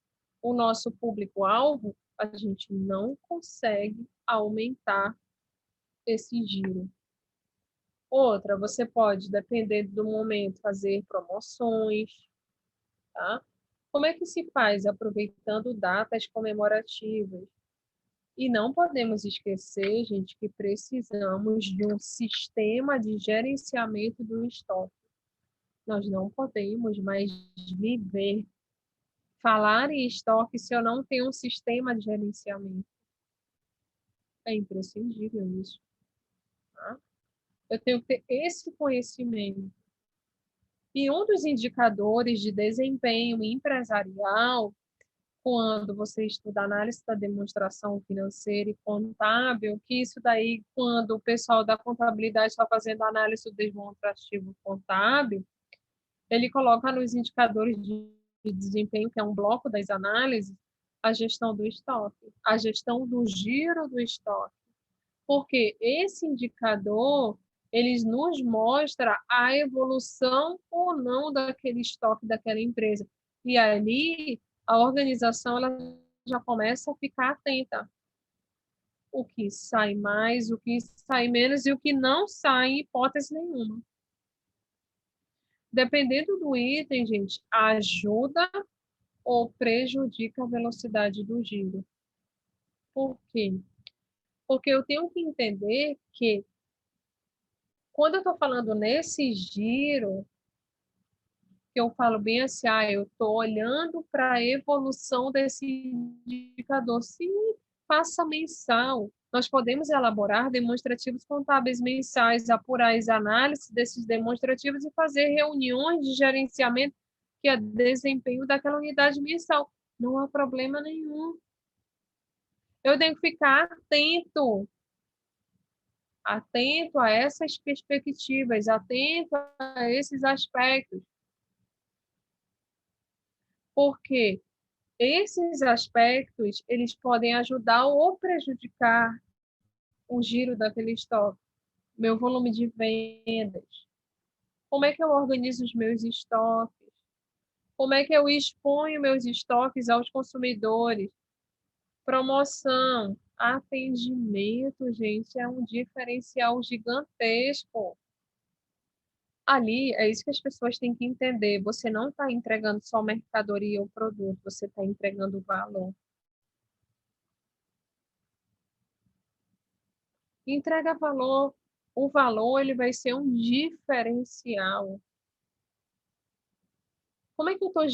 o nosso público-alvo, a gente não consegue aumentar esse giro. Outra, você pode, dependendo do momento, fazer promoções, tá? Como é que se faz? Aproveitando datas comemorativas. E não podemos esquecer, gente, que precisamos de um sistema de gerenciamento do estoque. Nós não podemos mais viver, falar em estoque se eu não tenho um sistema de gerenciamento. É imprescindível isso, tá? Eu tenho que ter esse conhecimento. E um dos indicadores de desempenho empresarial, quando você estuda análise da demonstração financeira e contábil, que isso daí, quando o pessoal da contabilidade está fazendo análise do demonstrativo contábil, ele coloca nos indicadores de desempenho, que é um bloco das análises, a gestão do estoque, a gestão do giro do estoque. Porque esse indicador, ele nos mostra a evolução ou não daquele estoque daquela empresa. E ali, a organização ela já começa a ficar atenta. O que sai mais, o que sai menos e o que não sai em hipótese nenhuma. Dependendo do item, gente, ajuda ou prejudica a velocidade do giro. Por quê? Porque eu tenho que entender que quando eu estou falando nesse giro, que eu falo bem assim, eu estou olhando para a evolução desse indicador. Se passa mensal, nós podemos elaborar demonstrativos contábeis mensais, apurar as análises desses demonstrativos e fazer reuniões de gerenciamento que é desempenho daquela unidade mensal. Não há problema nenhum. Eu tenho que ficar atento a essas perspectivas, atento a esses aspectos, porque esses aspectos eles podem ajudar ou prejudicar o giro daquele estoque, meu volume de vendas, como é que eu organizo os meus estoques, como é que eu exponho meus estoques aos consumidores, promoção, atendimento, gente, é um diferencial gigantesco. Ali, é isso que as pessoas têm que entender. Você não está entregando só mercadoria ou produto, você está entregando valor. Entrega valor. O valor ele vai ser um diferencial. Como é que eu estou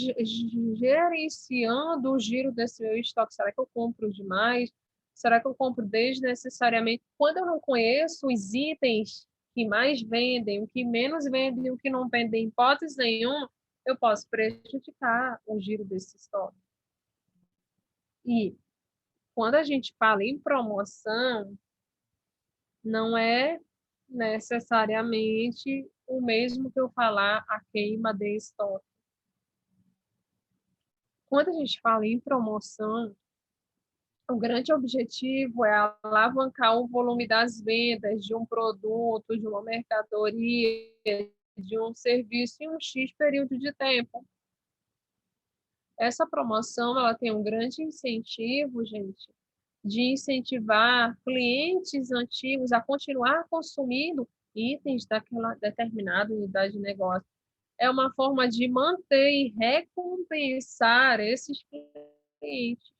gerenciando o giro desse meu estoque? Será que eu compro demais? Será que eu compro desnecessariamente? Quando eu não conheço os itens que mais vendem, o que menos vendem, o que não vendem em hipótese nenhuma, eu posso prejudicar o giro desse estoque. E quando a gente fala em promoção, não é necessariamente o mesmo que eu falar a queima de estoque. Quando a gente fala em promoção, o grande objetivo é alavancar o volume das vendas de um produto, de uma mercadoria, de um serviço em um X período de tempo. Essa promoção ela tem um grande incentivo, gente, de incentivar clientes antigos a continuar consumindo itens daquela determinada unidade de negócio. É uma forma de manter e recompensar esses clientes.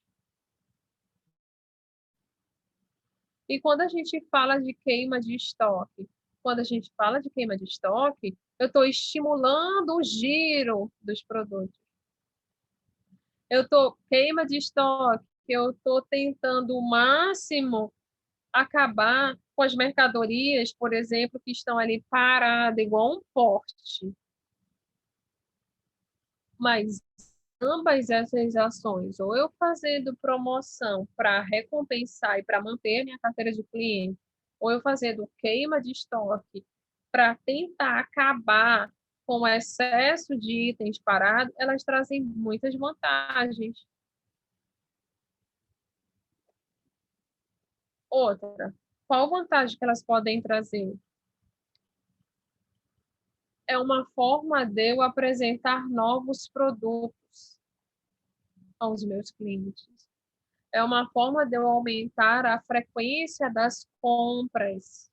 E quando a gente fala de queima de estoque, quando a gente fala de queima de estoque, eu estou estimulando o giro dos produtos. Eu estou queima de estoque, eu estou tentando o máximo acabar com as mercadorias, por exemplo, que estão ali paradas, igual um porte. Mas ambas essas ações, ou eu fazendo promoção para recompensar e para manter a minha carteira de cliente, ou eu fazendo queima de estoque para tentar acabar com o excesso de itens parados, elas trazem muitas vantagens. Outra, qual vantagem que elas podem trazer? É uma forma de eu apresentar novos produtos. aos meus clientes. É uma forma de eu aumentar a frequência das compras.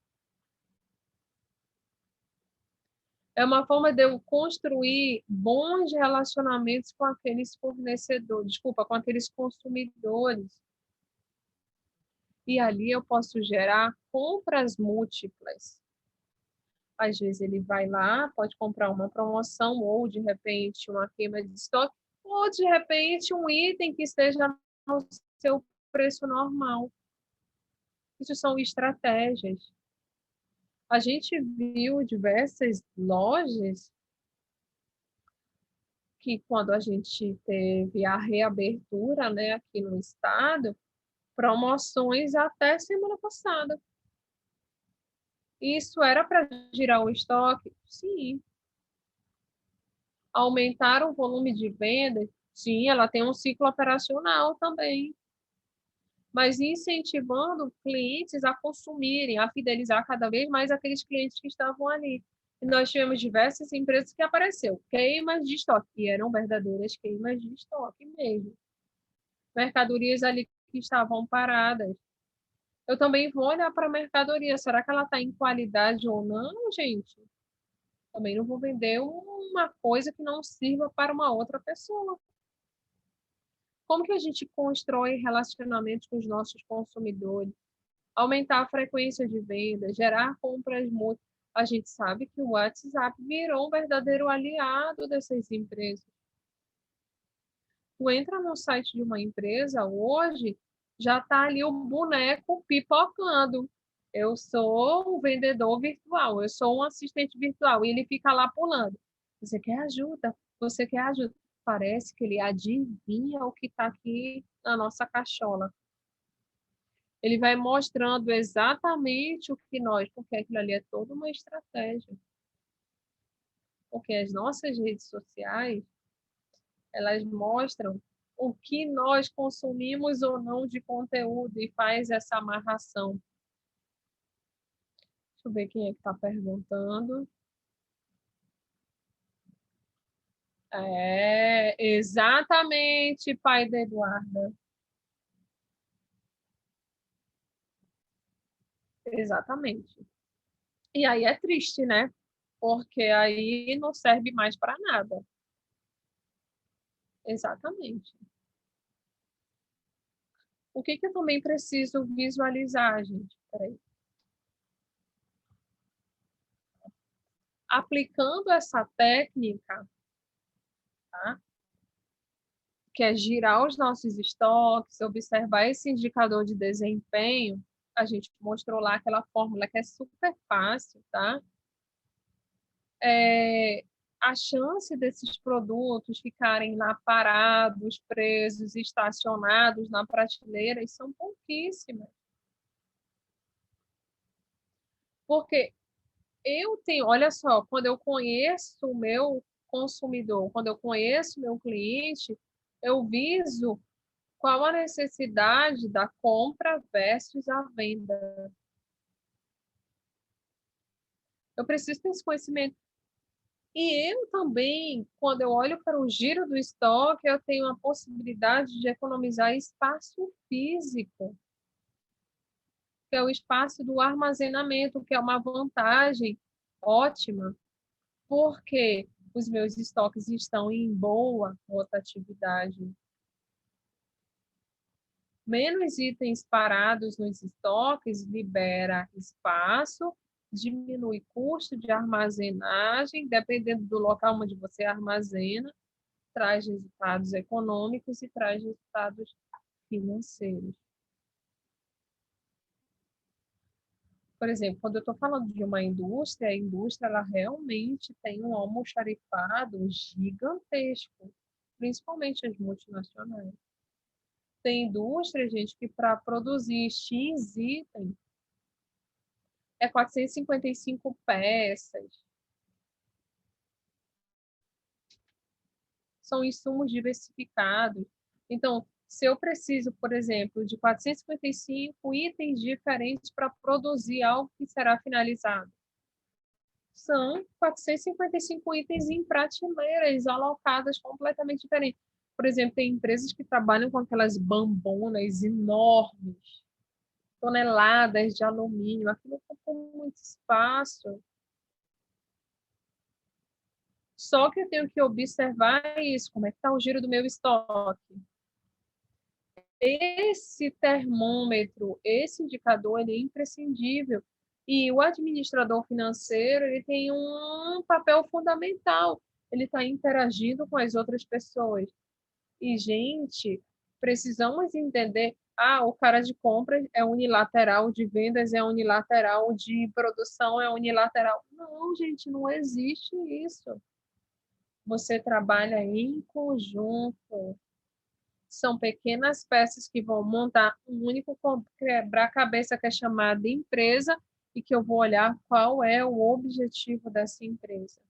É uma forma de eu construir bons relacionamentos com aqueles fornecedores, desculpa, com aqueles consumidores. E ali eu posso gerar compras múltiplas. Às vezes ele vai lá, pode comprar uma promoção, ou de repente uma queima de estoque, ou de repente um item que esteja no seu preço normal. Isso são estratégias. A gente viu diversas lojas que, quando a gente teve a reabertura, né, aqui no estado, promoções até semana passada. Isso era para girar o estoque? Sim. Aumentar o volume de vendas? Sim, ela tem um ciclo operacional também. Mas incentivando clientes a consumirem, a fidelizar cada vez mais aqueles clientes que estavam ali. E nós tivemos diversas empresas que apareceu queimas de estoque, e eram verdadeiras queimas de estoque mesmo. Mercadorias ali que estavam paradas. Eu também vou olhar para a mercadoria. Será que ela está em qualidade ou não, gente? Também não vou vender uma coisa que não sirva para uma outra pessoa. Como que a gente constrói relacionamentos com os nossos consumidores? Aumentar a frequência de venda, gerar compras mútuas. A gente sabe que o WhatsApp virou um verdadeiro aliado dessas empresas. Tu entra no site de uma empresa hoje, já está ali o boneco pipocando. Eu sou um vendedor virtual, eu sou um assistente virtual, e ele fica lá pulando. Você quer ajuda? Você quer ajuda? Parece que ele adivinha o que está aqui na nossa cachola. Ele vai mostrando exatamente o que nós, porque aquilo ali é toda uma estratégia. Porque as nossas redes sociais, elas mostram o que nós consumimos ou não de conteúdo e faz essa amarração. Deixa eu ver quem é que está perguntando. É, exatamente, pai da Eduarda. Exatamente. E aí é triste, né? Porque aí não serve mais para nada. Exatamente. O que que eu também preciso visualizar, gente? Peraí. Aplicando essa técnica, tá? Que é girar os nossos estoques, observar esse indicador de desempenho, a gente mostrou lá aquela fórmula que é super fácil, tá? A chance desses produtos ficarem lá parados, presos, estacionados na prateleira, são pouquíssimas. Porque eu tenho, olha só, quando eu conheço o meu consumidor, quando eu conheço o meu cliente, eu viso qual a necessidade da compra versus a venda. Eu preciso ter esse conhecimento. E eu também, quando eu olho para o giro do estoque, eu tenho a possibilidade de economizar espaço físico, que é o espaço do armazenamento, que é uma vantagem ótima, porque os meus estoques estão em boa rotatividade. Menos itens parados nos estoques libera espaço, diminui custo de armazenagem, dependendo do local onde você armazena, traz resultados econômicos e traz resultados financeiros. Por exemplo, quando eu estou falando de uma indústria, a indústria ela realmente tem um almoxarifado gigantesco, principalmente as multinacionais. Tem indústria, gente, que para produzir X item é 455 peças. São insumos diversificados. Então, se eu preciso, por exemplo, de 455 itens diferentes para produzir algo que será finalizado, são 455 itens em prateleiras alocadas completamente diferentes. Por exemplo, tem empresas que trabalham com aquelas bambonas enormes, toneladas de alumínio, aquilo ocupa muito espaço. Só que eu tenho que observar isso, como é que está o giro do meu estoque. Esse termômetro, esse indicador, ele é imprescindível. E o administrador financeiro, ele tem um papel fundamental. Ele está interagindo com as outras pessoas. E, gente, precisamos entender, o cara de compras é unilateral, de vendas é unilateral, de produção é unilateral. Não, gente, não existe isso. Você trabalha em conjunto. São pequenas peças que vão montar um único quebra-cabeça que é chamado empresa e que eu vou olhar qual é o objetivo dessa empresa.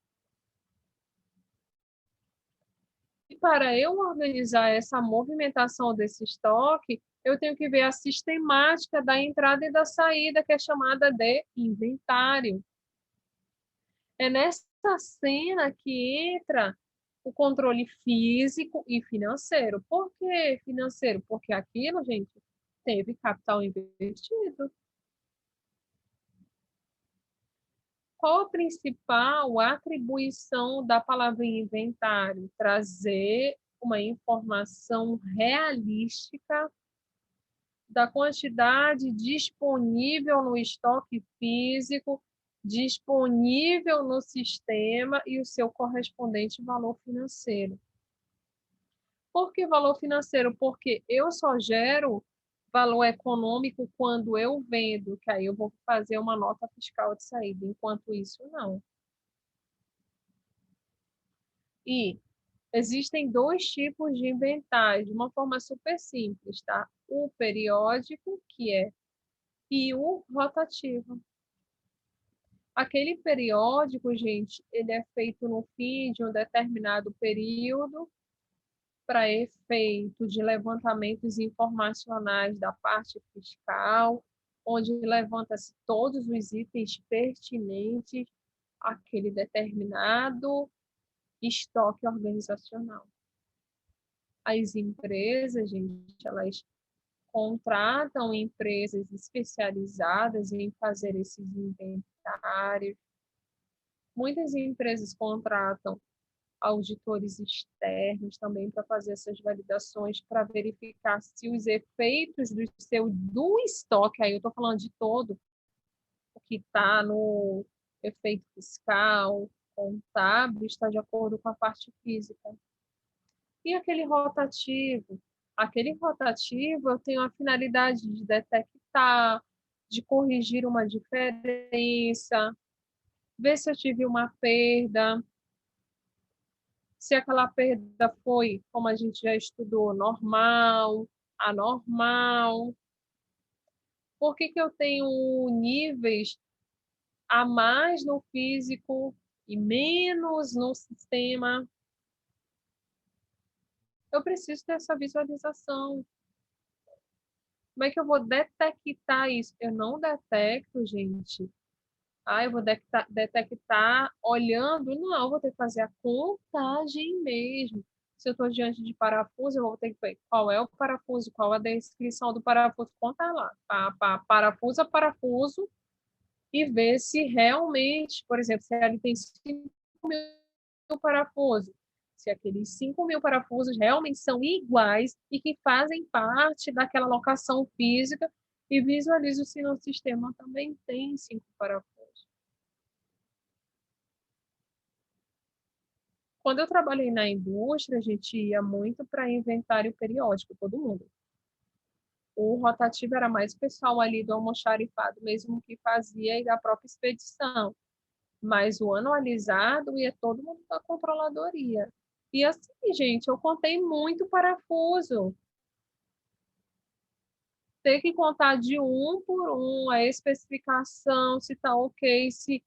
E para eu organizar essa movimentação desse estoque, eu tenho que ver a sistemática da entrada e da saída, que é chamada de inventário. É nessa cena que entra o controle físico e financeiro. Por que financeiro? Porque aquilo, gente, teve capital investido. Qual a principal atribuição da palavra inventário? Trazer uma informação realística da quantidade disponível no estoque físico, disponível no sistema e o seu correspondente valor financeiro. Por que valor financeiro? Porque eu só gero valor econômico quando eu vendo, que aí eu vou fazer uma nota fiscal de saída. Enquanto isso, não. E existem dois tipos de inventário, de uma forma super simples, tá? O periódico, que é, e o rotativo. Aquele periódico, gente, ele é feito no fim de um determinado período para efeito de levantamentos informacionais da parte fiscal, onde levanta-se todos os itens pertinentes àquele determinado estoque organizacional. As empresas, gente, elas contratam empresas especializadas em fazer esses inventários. Muitas empresas contratam auditores externos também para fazer essas validações, para verificar se os efeitos do estoque, aí eu estou falando de todo, o que está no efeito fiscal, contábil, está de acordo com a parte física. E aquele rotativo? Aquele rotativo eu tenho a finalidade de detectar, de corrigir uma diferença, ver se eu tive uma perda, se aquela perda foi, como a gente já estudou, normal, anormal. Por que que eu tenho níveis a mais no físico e menos no sistema? Eu preciso dessa visualização. Como é que eu vou detectar isso? Eu não detecto, gente. Eu vou detectar olhando. Não, eu vou ter que fazer a contagem mesmo. Se eu estou diante de parafuso, eu vou ter que ver qual é o parafuso, qual a descrição do parafuso, conta lá, parafuso a parafuso, e ver se realmente, por exemplo, se ele tem 5.000 parafusos, se aqueles 5.000 parafusos realmente são iguais e que fazem parte daquela locação física, e visualizo se no sistema também tem 5 parafusos. Quando eu trabalhei na indústria, a gente ia muito para inventário periódico, todo mundo. O rotativo era mais o pessoal ali do almoxarifado mesmo que fazia e da própria expedição. Mas o anualizado ia todo mundo da controladoria. E assim, gente, eu contei muito parafuso. Ter que contar de um por um, a especificação, se está ok, se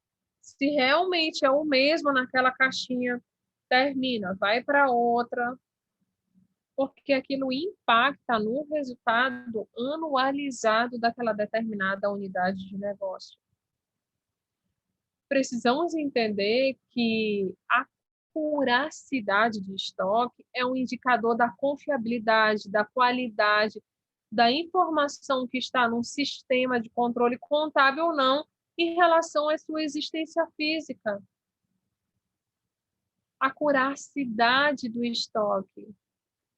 realmente é o mesmo naquela caixinha, termina, vai para outra, porque aquilo impacta no resultado anualizado daquela determinada unidade de negócio. Precisamos entender que a acuracidade de estoque é um indicador da confiabilidade, da qualidade, da informação que está num sistema de controle contábil ou não em relação à sua existência física. A acuracidade do estoque.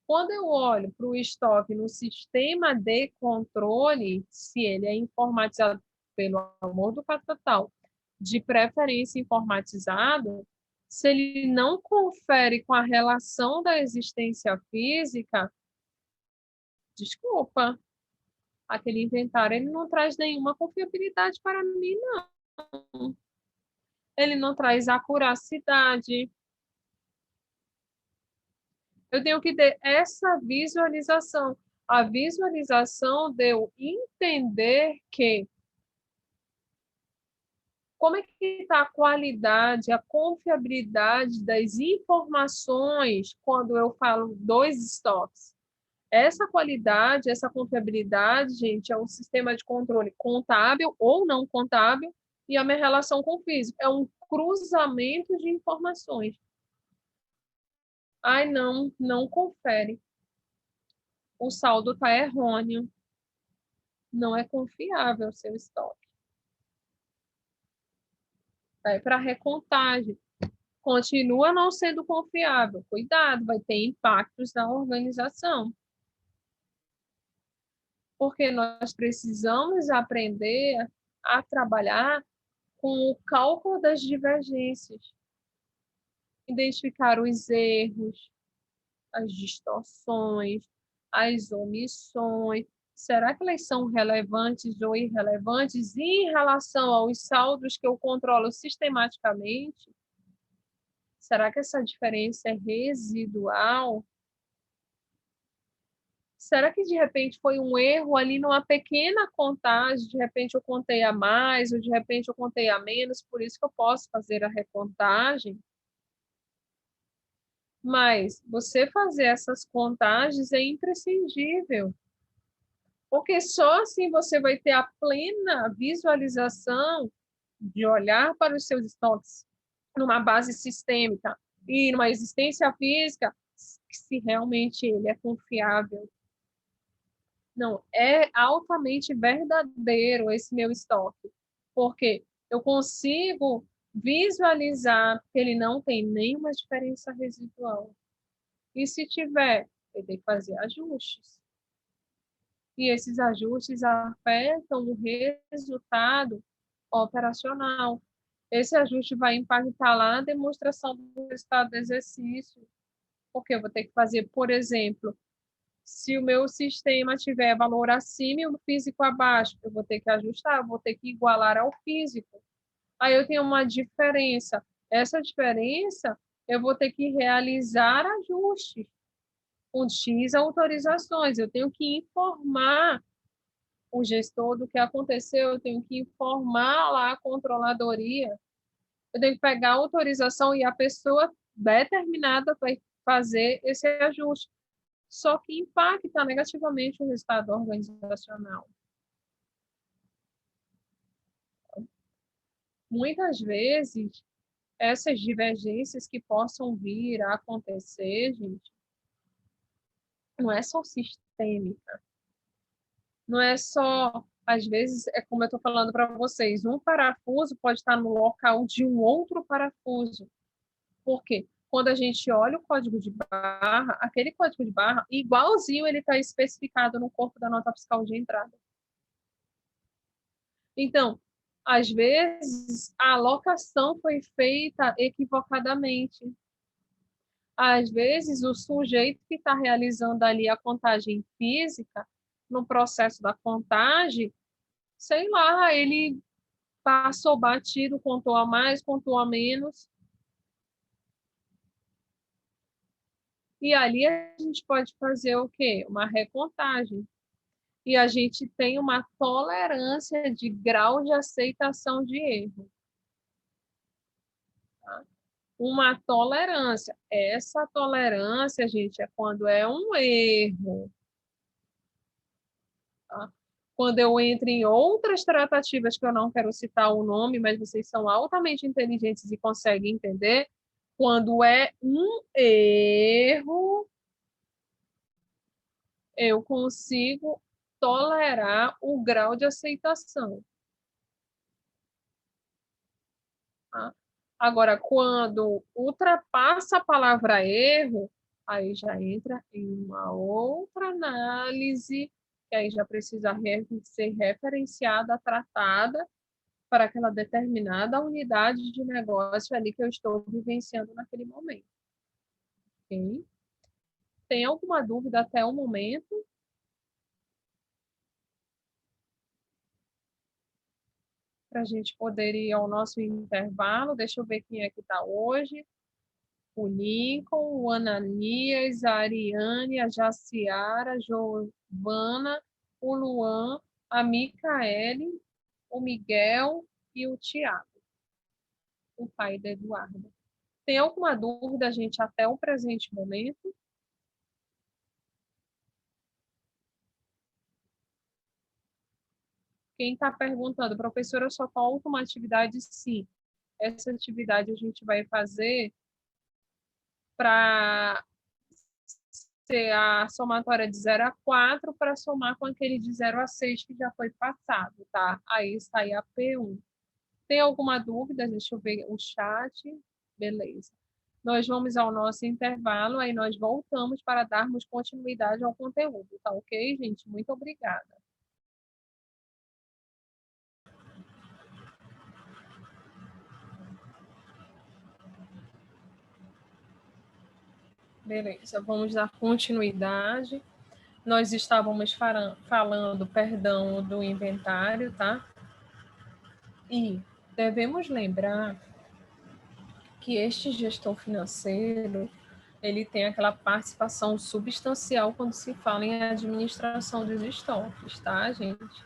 Quando eu olho para o estoque no sistema de controle, se ele é informatizado, pelo amor do catatal, de preferência informatizado, se ele não confere com a relação da existência física, desculpa, aquele inventário ele não traz nenhuma confiabilidade para mim, não. Ele não traz acuracidade. Eu tenho que ter essa visualização. A visualização de eu entender que como é que está a qualidade, a confiabilidade das informações quando eu falo dos estoques. Essa qualidade, essa confiabilidade, gente, é um sistema de controle contábil ou não contábil e a minha relação com o físico. É um cruzamento de informações. Ai, não confere. O saldo está errôneo. Não é confiável o seu estoque. Para recontagem. Continua não sendo confiável. Cuidado, vai ter impactos na organização. Porque nós precisamos aprender a trabalhar com o cálculo das divergências. Identificar os erros, as distorções, as omissões. Será que elas são relevantes ou irrelevantes em relação aos saldos que eu controlo sistematicamente? Será que essa diferença é residual? Será que de repente foi um erro ali numa pequena contagem? De repente eu contei a mais, ou de repente eu contei a menos, por isso que eu posso fazer a recontagem? Mas você fazer essas contagens é imprescindível, porque só assim você vai ter a plena visualização de olhar para os seus estoques numa base sistêmica e numa existência física, se realmente ele é confiável. Não, é altamente verdadeiro esse meu estoque, porque eu consigo visualizar que ele não tem nenhuma diferença residual. E se tiver, eu tenho que fazer ajustes. E esses ajustes afetam o resultado operacional. Esse ajuste vai impactar lá a demonstração do resultado do exercício, porque eu vou ter que fazer, por exemplo, se o meu sistema tiver valor acima e o físico abaixo, eu vou ter que ajustar, eu vou ter que igualar ao físico. Aí eu tenho uma diferença. Essa diferença, eu vou ter que realizar ajustes com X autorizações. Eu tenho que informar o gestor do que aconteceu, eu tenho que informar lá a controladoria, eu tenho que pegar a autorização e a pessoa determinada vai fazer esse ajuste. Só que impacta negativamente o resultado organizacional. Muitas vezes, essas divergências que possam vir a acontecer, gente, não é só sistêmica, não é só, às vezes, é como eu estou falando para vocês, um parafuso pode estar no local de um outro parafuso. Por quê? Quando a gente olha o código de barra, aquele código de barra, igualzinho ele está especificado no corpo da nota fiscal de entrada. Então, às vezes, a alocação foi feita equivocadamente. Às vezes, o sujeito que está realizando ali a contagem física, no processo da contagem, sei lá, ele passou batido, contou a mais, contou a menos. E ali a gente pode fazer o quê? Uma recontagem. E a gente tem uma tolerância de grau de aceitação de erro. Tá? Uma tolerância. Essa tolerância, gente, é quando é um erro. Tá? Quando eu entro em outras tratativas que eu não quero citar o nome, mas vocês são altamente inteligentes e conseguem entender, Quando é um erro, eu consigo tolerar o grau de aceitação. Tá? Agora, quando ultrapassa a palavra erro, aí já entra em uma outra análise, que aí já precisa ser referenciada, tratada para aquela determinada unidade de negócio ali que eu estou vivenciando naquele momento. Ok? Tem alguma dúvida até o momento? Para a gente poder ir ao nosso intervalo. Deixa eu ver quem é que está hoje. O Lincoln, o Ananias, a Ariane, a Jaciara, a Giovana, o Luan, a Micaele, o Miguel e o Tiago, o pai da Eduarda. Tem alguma dúvida, gente, até o presente momento? Quem está perguntando, professora, só falta uma atividade? Sim. Essa atividade a gente vai fazer para ser a somatória de 0 a 4 para somar com aquele de 0 a 6 que já foi passado, tá? Aí sai a P1. Tem alguma dúvida? Deixa eu ver o chat. Beleza. Nós vamos ao nosso intervalo, aí nós voltamos para darmos continuidade ao conteúdo, tá ok, gente? Muito obrigada. Beleza, vamos dar continuidade. Nós estávamos falando, perdão, do inventário, tá? E devemos lembrar que este gestor financeiro, ele tem aquela participação substancial quando se fala em administração dos estoques, tá, gente?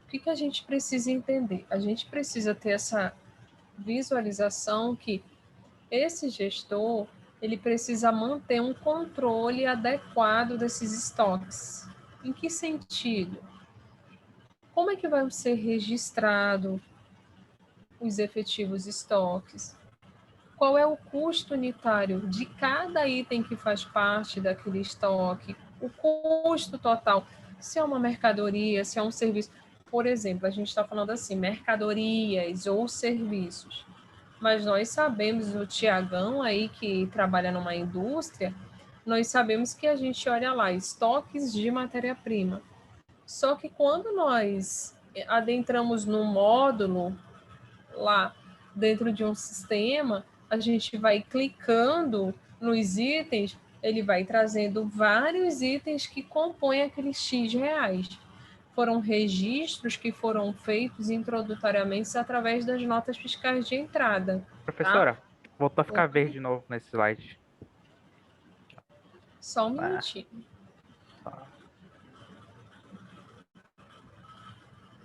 O que a gente precisa entender? A gente precisa ter essa visualização que esse gestor, ele precisa manter um controle adequado desses estoques. Em que sentido? Como é que vai ser registrado os efetivos estoques? Qual é o custo unitário de cada item que faz parte daquele estoque? O custo total, se é uma mercadoria, se é um serviço. Por exemplo, a gente está falando assim, mercadorias ou serviços. Mas nós sabemos, o Tiagão aí que trabalha numa indústria, nós sabemos que a gente olha lá, estoques de matéria-prima. Só que quando nós adentramos no módulo lá dentro de um sistema, a gente vai clicando nos itens, ele vai trazendo vários itens que compõem aqueles X reais. Foram registros que foram feitos introdutoriamente através das notas fiscais de entrada. Tá? Professora, voltou a ficar verde de novo nesse slide. Só um Ah, minutinho. tá.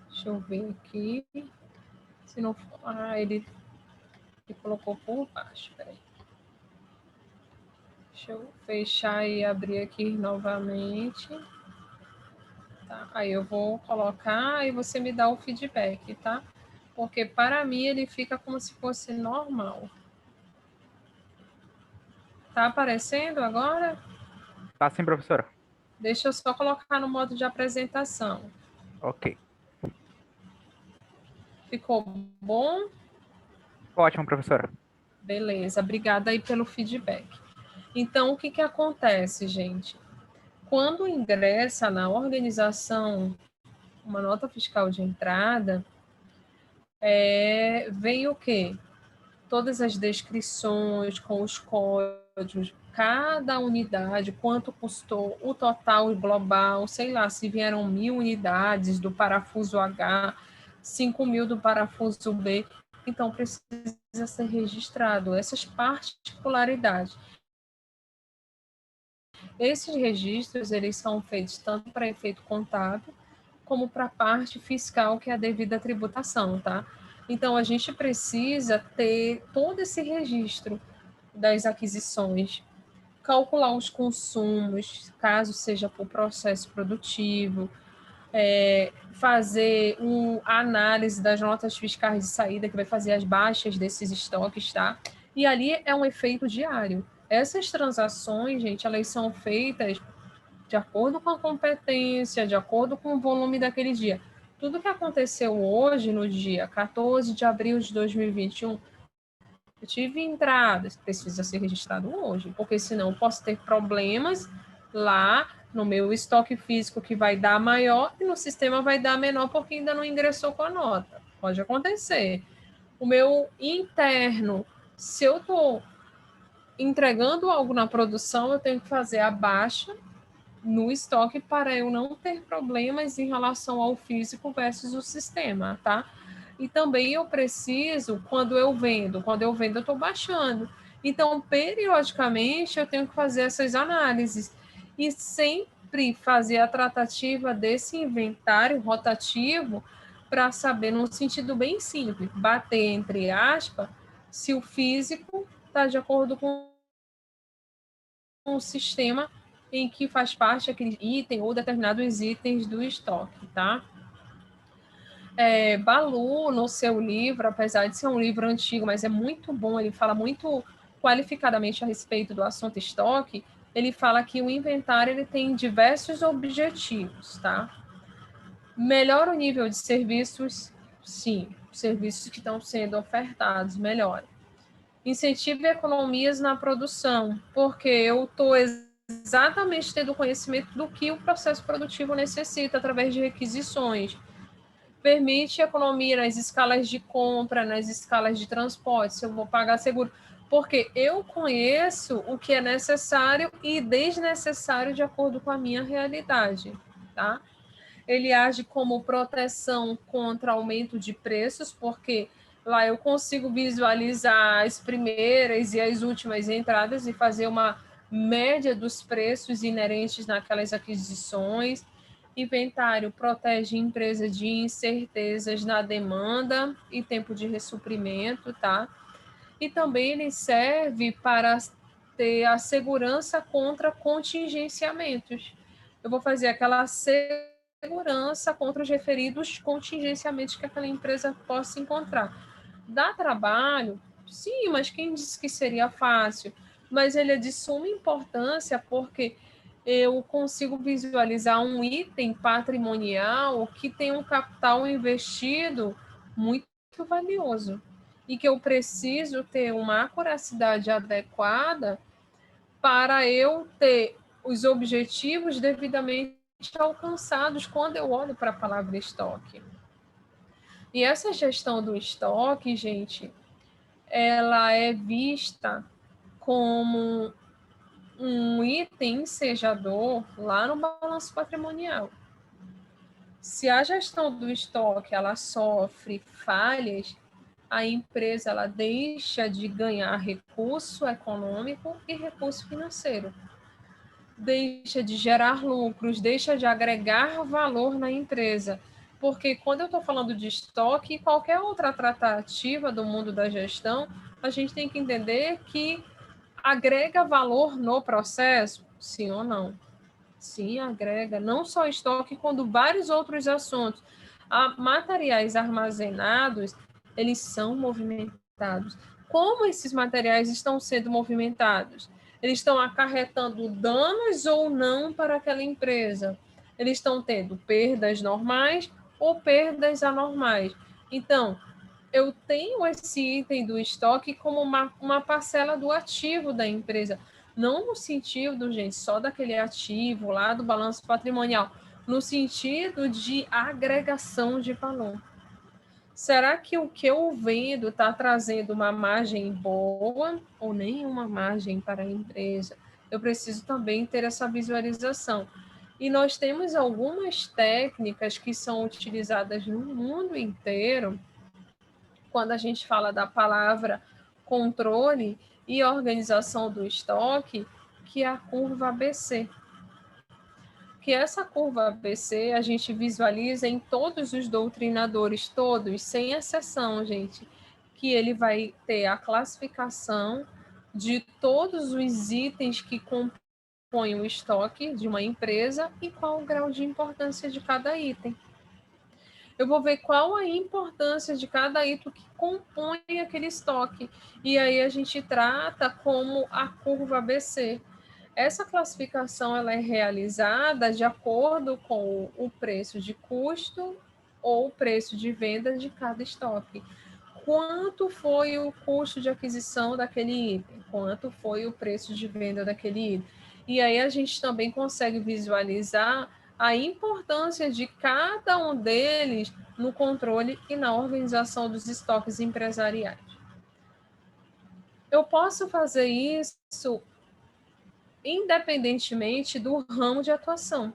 Deixa eu ver aqui. Se não for. Ah, ele colocou por baixo. Peraí. Deixa eu fechar e abrir aqui novamente. Tá? Aí eu vou colocar e você me dá o feedback, tá? Porque para mim ele fica como se fosse normal. Tá aparecendo agora? Tá sim, professora. Deixa eu só colocar no modo de apresentação. Ok. Ficou bom? Ótimo, professora. Beleza, obrigada aí pelo feedback. Então, o que acontece, gente? Quando ingressa na organização uma nota fiscal de entrada, vem o quê? Todas as descrições com os códigos, cada unidade, quanto custou, o total global, sei lá, se vieram 1.000 unidades do parafuso H, 5.000 do parafuso B, então precisa ser registrado essas particularidades. Esses registros, eles são feitos tanto para efeito contábil, como para a parte fiscal, que é a devida tributação, tá? Então, a gente precisa ter todo esse registro das aquisições, calcular os consumos, caso seja por processo produtivo, fazer a análise das notas fiscais de saída, que vai fazer as baixas desses estoques, tá? E ali é um efeito diário. Essas transações, gente, elas são feitas de acordo com a competência, de acordo com o volume daquele dia. Tudo que aconteceu hoje, no dia 14 de abril de 2021, eu tive entradas, precisa ser registrado hoje, porque senão eu posso ter problemas lá no meu estoque físico que vai dar maior e no sistema vai dar menor porque ainda não ingressou com a nota. Pode acontecer. O meu interno, se eu estou entregando algo na produção, eu tenho que fazer a baixa no estoque para eu não ter problemas em relação ao físico versus o sistema, tá? E também eu preciso, quando eu vendo eu estou baixando. Então, periodicamente, eu tenho que fazer essas análises e sempre fazer a tratativa desse inventário rotativo para saber, num sentido bem simples, bater entre aspas, se o físico está de acordo com o sistema em que faz parte aquele item ou determinados itens do estoque, tá? Balu, no seu livro, apesar de ser um livro antigo, mas é muito bom, ele fala muito qualificadamente a respeito do assunto estoque, ele fala que o inventário ele tem diversos objetivos, tá? Melhora o nível de serviços, sim, serviços que estão sendo ofertados, melhora. Incentive economias na produção, porque eu estou exatamente tendo conhecimento do que o processo produtivo necessita através de requisições. Permite economia nas escalas de compra, nas escalas de transporte, se eu vou pagar seguro, porque eu conheço o que é necessário e desnecessário de acordo com a minha realidade, tá? Ele age como proteção contra aumento de preços, porque lá eu consigo visualizar as primeiras e as últimas entradas e fazer uma média dos preços inerentes naquelas aquisições. Inventário protege a empresa de incertezas na demanda e tempo de ressuprimento, tá? E também ele serve para ter a segurança contra contingenciamentos. Eu vou fazer aquela segurança contra os referidos contingenciamentos que aquela empresa possa encontrar. Dá trabalho? Sim, mas quem disse que seria fácil? Mas ele é de suma importância porque eu consigo visualizar um item patrimonial que tem um capital investido muito valioso e que eu preciso ter uma acuracidade adequada para eu ter os objetivos devidamente alcançados quando eu olho para a palavra estoque. E essa gestão do estoque, gente, ela é vista como um item ensejador lá no balanço patrimonial. Se a gestão do estoque ela sofre falhas, a empresa ela deixa de ganhar recurso econômico e recurso financeiro. Deixa de gerar lucros, deixa de agregar valor na empresa. Porque quando eu estou falando de estoque e qualquer outra tratativa do mundo da gestão, a gente tem que entender que agrega valor no processo, sim ou não? Sim, agrega. Não só estoque, quando vários outros assuntos. Materiais armazenados, eles são movimentados. Como esses materiais estão sendo movimentados? Eles estão acarretando danos ou não para aquela empresa? Eles estão tendo perdas normais ou perdas anormais? Então, eu tenho esse item do estoque como uma parcela do ativo da empresa, não no sentido, gente, só daquele ativo lá do balanço patrimonial, no sentido de agregação de valor. Será que o que eu vendo está trazendo uma margem boa ou nenhuma margem para a empresa? Eu preciso também ter essa visualização. E nós temos algumas técnicas que são utilizadas no mundo inteiro quando a gente fala da palavra controle e organização do estoque, que é a curva ABC. Que essa curva ABC a gente visualiza em todos os doutrinadores, todos, sem exceção, gente, que ele vai ter a classificação de todos os itens que compõem o estoque de uma empresa e qual o grau de importância de cada item. Eu vou ver qual a importância de cada item que compõe aquele estoque. E aí a gente trata como a curva ABC. Essa classificação ela é realizada de acordo com o preço de custo ou o preço de venda de cada estoque. Quanto foi o custo de aquisição daquele item? Quanto foi o preço de venda daquele item? E aí a gente também consegue visualizar a importância de cada um deles no controle e na organização dos estoques empresariais. Eu posso fazer isso independentemente do ramo de atuação.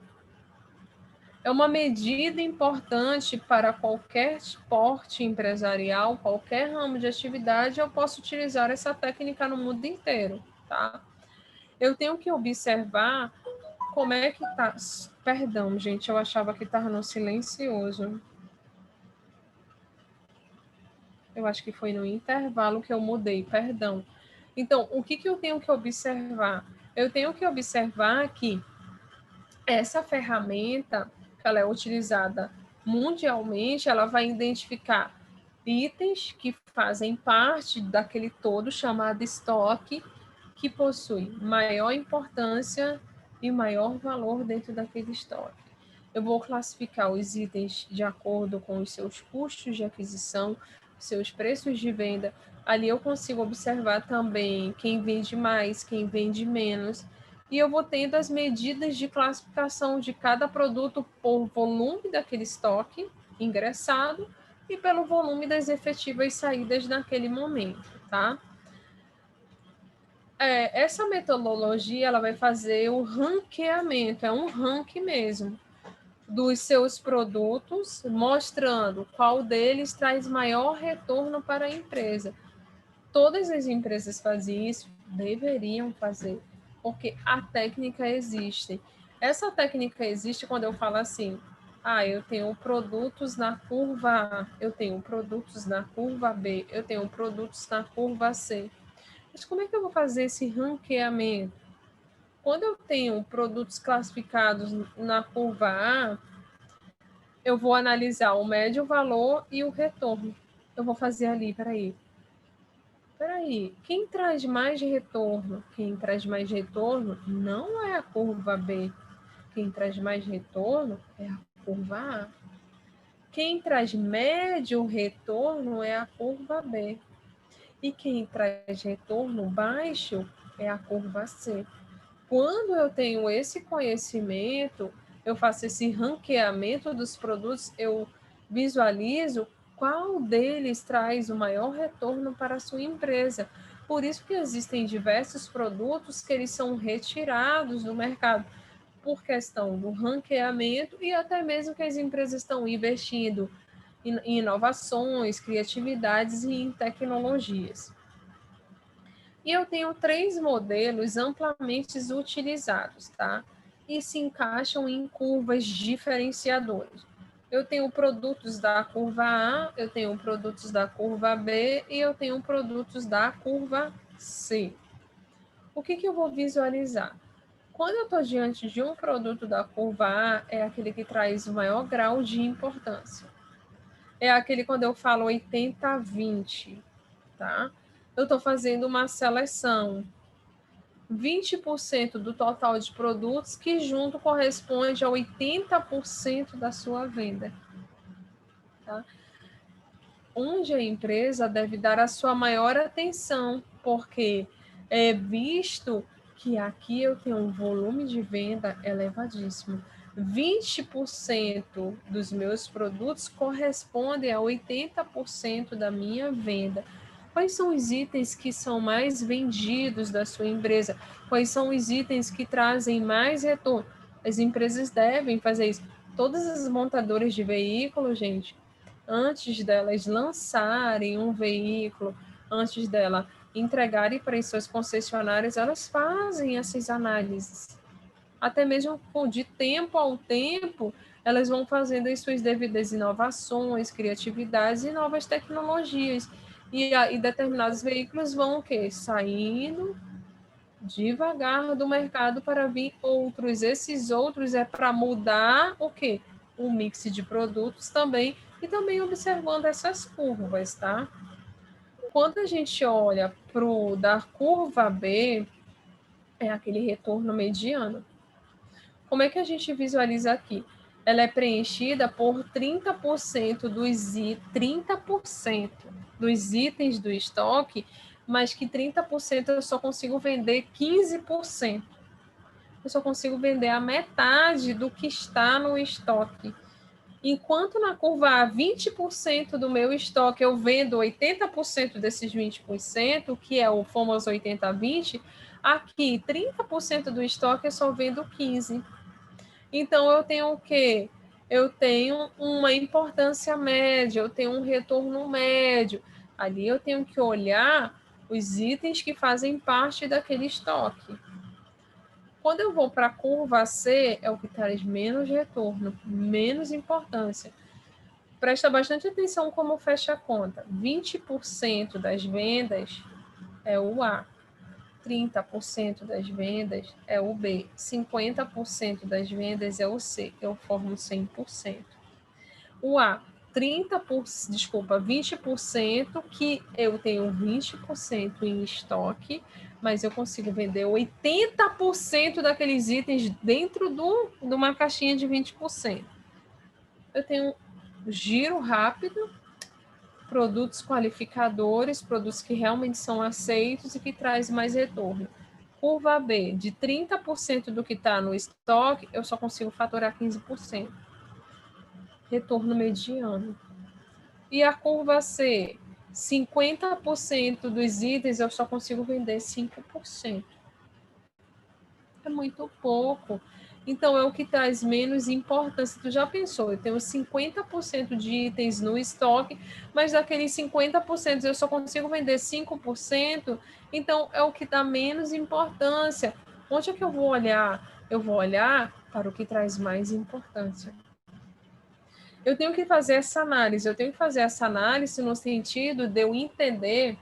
É uma medida importante para qualquer porte empresarial, qualquer ramo de atividade, eu posso utilizar essa técnica no mundo inteiro, tá? Eu tenho que observar como é que tá. Perdão, gente, eu achava que estava no silencioso. Eu acho que foi no intervalo que eu mudei, perdão. Então, o que eu tenho que observar? Eu tenho que observar que essa ferramenta, que ela é utilizada mundialmente, ela vai identificar itens que fazem parte daquele todo chamado estoque, que possui maior importância e maior valor dentro daquele estoque. Eu vou classificar os itens de acordo com os seus custos de aquisição, seus preços de venda. Ali eu consigo observar também quem vende mais, quem vende menos, e eu vou tendo as medidas de classificação de cada produto por volume daquele estoque ingressado e pelo volume das efetivas saídas naquele momento, tá? Essa metodologia ela vai fazer o ranqueamento, é um ranking mesmo, dos seus produtos, mostrando qual deles traz maior retorno para a empresa. Todas as empresas fazem isso, deveriam fazer, porque a técnica existe. Essa técnica existe quando eu falo assim, eu tenho produtos na curva A, eu tenho produtos na curva B, eu tenho produtos na curva C. Mas como é que eu vou fazer esse ranqueamento? Quando eu tenho produtos classificados na curva A, eu vou analisar o médio valor e o retorno. Eu vou fazer ali, peraí, quem traz mais retorno? Quem traz mais retorno não é a curva B. Quem traz mais retorno é a curva A. Quem traz médio retorno é a curva B. E quem traz retorno baixo é a curva C. Quando eu tenho esse conhecimento, eu faço esse ranqueamento dos produtos, eu visualizo qual deles traz o maior retorno para a sua empresa. Por isso que existem diversos produtos que eles são retirados do mercado por questão do ranqueamento e até mesmo que as empresas estão investindo em inovações, criatividades e em tecnologias. E eu tenho 3 modelos amplamente utilizados, tá? E se encaixam em curvas diferenciadoras. Eu tenho produtos da curva A, eu tenho produtos da curva B e eu tenho produtos da curva C. O que eu vou visualizar? Quando eu estou diante de um produto da curva A, é aquele que traz o maior grau de importância. É aquele quando eu falo 80-20, tá? Eu estou fazendo uma seleção. 20% do total de produtos, que junto corresponde a 80% da sua venda. Tá? Onde a empresa deve dar a sua maior atenção, porque é visto que aqui eu tenho um volume de venda elevadíssimo. 20% dos meus produtos correspondem a 80% da minha venda. Quais são os itens que são mais vendidos da sua empresa? Quais são os itens que trazem mais retorno? As empresas devem fazer isso. Todas as montadoras de veículos, gente, antes delas lançarem um veículo, antes dela entregarem para as suas concessionárias, elas fazem essas análises. Até mesmo de tempo ao tempo, elas vão fazendo as suas devidas inovações, criatividades e novas tecnologias. E determinados veículos vão o quê? Saindo devagar do mercado para vir outros. Esses outros é para mudar o quê? O mix de produtos também e também observando essas curvas, tá? Quando a gente olha para o da curva B, é aquele retorno mediano. Como é que a gente visualiza aqui? Ela é preenchida por 30% dos itens do estoque, mas que 30% eu só consigo vender 15%. Eu só consigo vender a metade do que está no estoque. Enquanto na curva A, 20% do meu estoque eu vendo 80% desses 20%, que é o famoso 80-20, aqui 30% do estoque eu só vendo 15%. Então eu tenho o quê? Eu tenho uma importância média, eu tenho um retorno médio. Ali eu tenho que olhar os itens que fazem parte daquele estoque. Quando eu vou para a curva C, é o que traz menos retorno, menos importância. Presta bastante atenção como fecha a conta. 20% das vendas é o A, 30% das vendas é o B, 50% das vendas é o C. Eu formo 100%. O A, 20% que eu tenho 20% em estoque, mas eu consigo vender 80% daqueles itens dentro de uma caixinha de 20%. Eu tenho giro rápido, produtos qualificadores, produtos que realmente são aceitos e que trazem mais retorno. Curva B, de 30% do que está no estoque, eu só consigo faturar 15%. Retorno mediano. E a curva C, 50% dos itens eu só consigo vender 5%. É muito pouco. Então, é o que traz menos importância. Tu já pensou? Eu tenho 50% de itens no estoque, mas daqueles 50% eu só consigo vender 5%. Então, é o que dá menos importância. Onde é que eu vou olhar? Eu vou olhar para o que traz mais importância. Eu tenho que fazer essa análise. Eu tenho que fazer essa análise no sentido de eu entender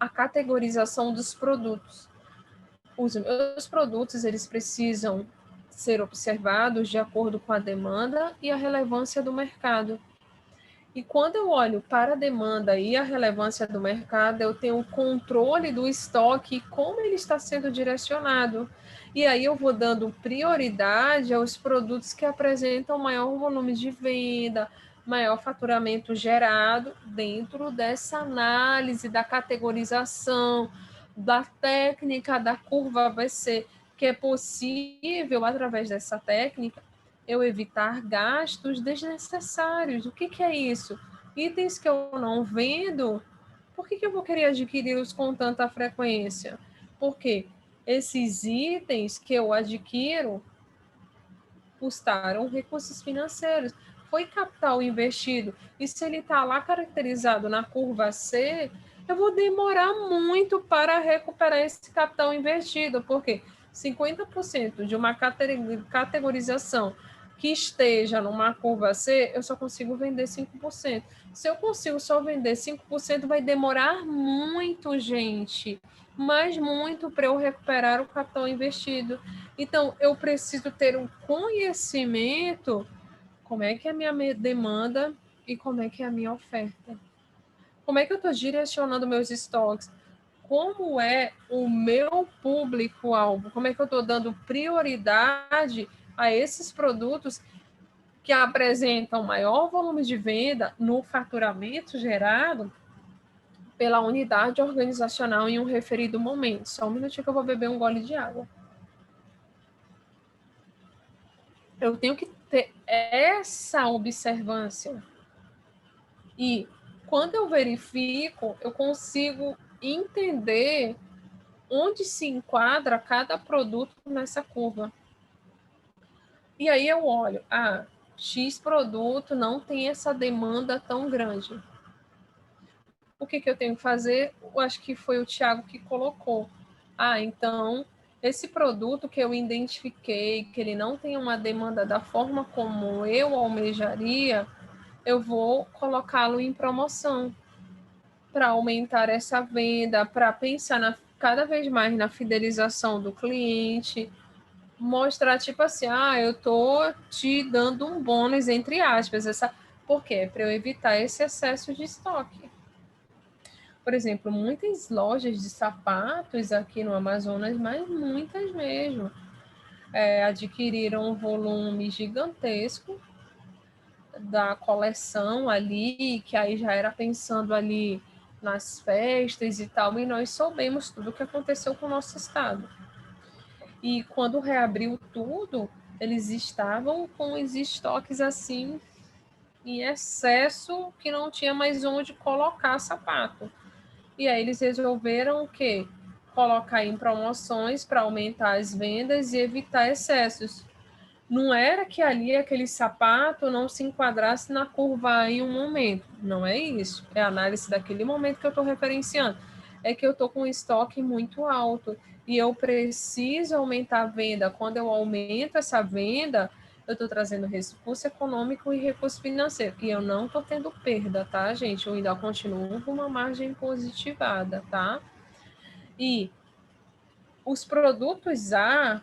a categorização dos produtos. Os meus produtos, eles precisam ser observados de acordo com a demanda e a relevância do mercado. E quando eu olho para a demanda e a relevância do mercado, eu tenho o controle do estoque e como ele está sendo direcionado. E aí eu vou dando prioridade aos produtos que apresentam maior volume de venda, maior faturamento gerado dentro dessa análise da categorização, da técnica da curva ABC, que é possível, através dessa técnica, eu evitar gastos desnecessários. O que é isso? Itens que eu não vendo, por que eu vou querer adquiri-los com tanta frequência? Porque esses itens que eu adquiro custaram recursos financeiros, foi capital investido. E se ele está lá caracterizado na curva C, eu vou demorar muito para recuperar esse capital investido, porque 50% de uma categorização que esteja numa curva C, eu só consigo vender 5%. Se eu consigo só vender 5%, vai demorar muito, gente, mas muito para eu recuperar o capital investido. Então, eu preciso ter um conhecimento como é que é a minha demanda e como é que é a minha oferta. Como é que eu estou direcionando meus estoques? Como é o meu público-alvo? Como é que eu estou dando prioridade a esses produtos que apresentam maior volume de venda no faturamento gerado pela unidade organizacional em um referido momento? Só um minutinho que eu vou beber um gole de água. Eu tenho que ter essa observância. E quando eu verifico, eu consigo entender onde se enquadra cada produto nessa curva. E aí eu olho, X produto não tem essa demanda tão grande. O que eu tenho que fazer? Eu acho que foi o Thiago que colocou. Então, esse produto que eu identifiquei, que ele não tem uma demanda da forma como eu almejaria, eu vou colocá-lo em promoção para aumentar essa venda, para pensar cada vez mais na fidelização do cliente, mostrar tipo assim, eu tô te dando um bônus, entre aspas, Por quê? Para eu evitar esse excesso de estoque. Por exemplo, muitas lojas de sapatos aqui no Amazonas, mas muitas mesmo, adquiriram um volume gigantesco da coleção ali, que aí já era pensando ali nas festas e tal, e nós soubemos tudo o que aconteceu com o nosso estado. E quando reabriu tudo, eles estavam com os estoques assim em excesso que não tinha mais onde colocar sapato. E aí eles resolveram o quê? Colocar em promoções para aumentar as vendas e evitar excessos. Não era que ali aquele sapato não se enquadrasse na curva A em um momento. Não é isso. É a análise daquele momento que eu estou referenciando. É que eu estou com um estoque muito alto e eu preciso aumentar a venda. Quando eu aumento essa venda, eu estou trazendo recurso econômico e recurso financeiro. E eu não estou tendo perda, tá, gente? Eu ainda continuo com uma margem positivada, tá? E os produtos A,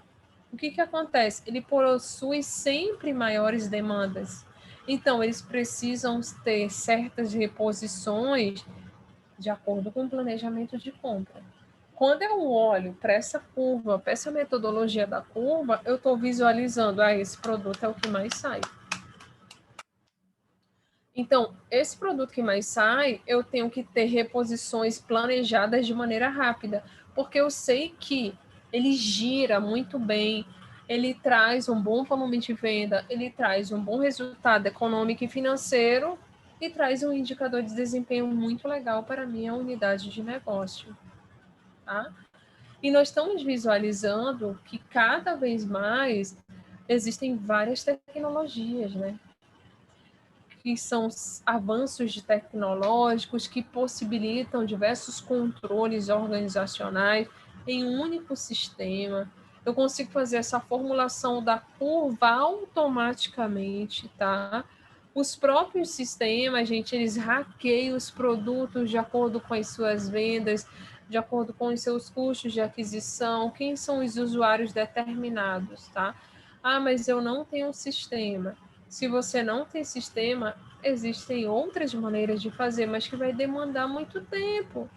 o que acontece? Ele possui sempre maiores demandas. Então, eles precisam ter certas reposições de acordo com o planejamento de compra. Quando eu olho para essa curva, para essa metodologia da curva, eu estou visualizando, esse produto é o que mais sai. Então, esse produto que mais sai, eu tenho que ter reposições planejadas de maneira rápida, porque eu sei que ele gira muito bem, ele traz um bom volume de venda, ele traz um bom resultado econômico e financeiro e traz um indicador de desempenho muito legal para a minha unidade de negócio. Tá? E nós estamos visualizando que cada vez mais existem várias tecnologias, né? Que são avanços tecnológicos que possibilitam diversos controles organizacionais em um único sistema. Eu consigo fazer essa formulação da curva automaticamente, tá? Os próprios sistemas, gente, eles hackeiam os produtos de acordo com as suas vendas, de acordo com os seus custos de aquisição, quem são os usuários determinados, tá? Mas eu não tenho um sistema. Se você não tem sistema, existem outras maneiras de fazer, mas que vai demandar muito tempo.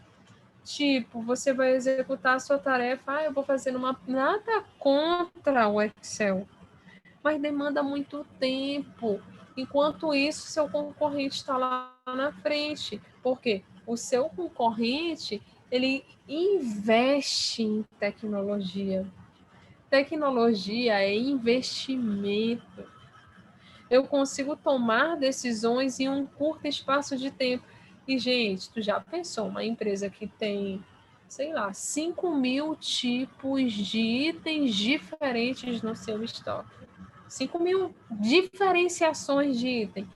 Tipo, você vai executar a sua tarefa, eu vou fazer nada contra o Excel, mas demanda muito tempo. Enquanto isso, seu concorrente está lá na frente. Por quê? O seu concorrente, ele investe em tecnologia. Tecnologia é investimento. Eu consigo tomar decisões em um curto espaço de tempo. E, gente, tu já pensou uma empresa que tem, sei lá, 5.000 tipos de itens diferentes no seu estoque? 5.000 diferenciações de item.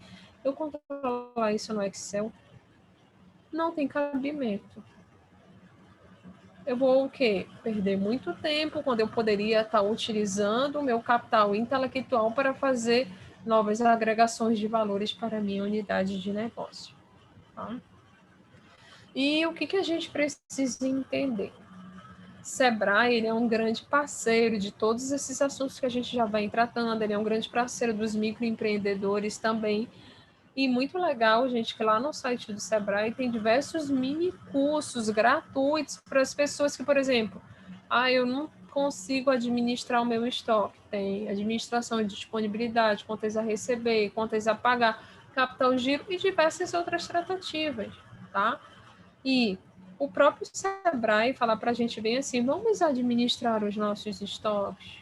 Eu controlar isso no Excel não tem cabimento. Eu vou o quê? Perder muito tempo quando eu poderia estar utilizando o meu capital intelectual para fazer novas agregações de valores para a minha unidade de negócio. Tá? E o que a gente precisa entender? Sebrae, ele é um grande parceiro de todos esses assuntos que a gente já vem tratando, ele é um grande parceiro dos microempreendedores também. E muito legal, gente, que lá no site do Sebrae tem diversos mini cursos gratuitos para as pessoas que, por exemplo, eu não consigo administrar o meu estoque. Tem administração de disponibilidade, contas a receber, contas a pagar, capital giro e diversas outras tratativas, tá? E o próprio Sebrae fala para a gente bem assim, vamos administrar os nossos estoques.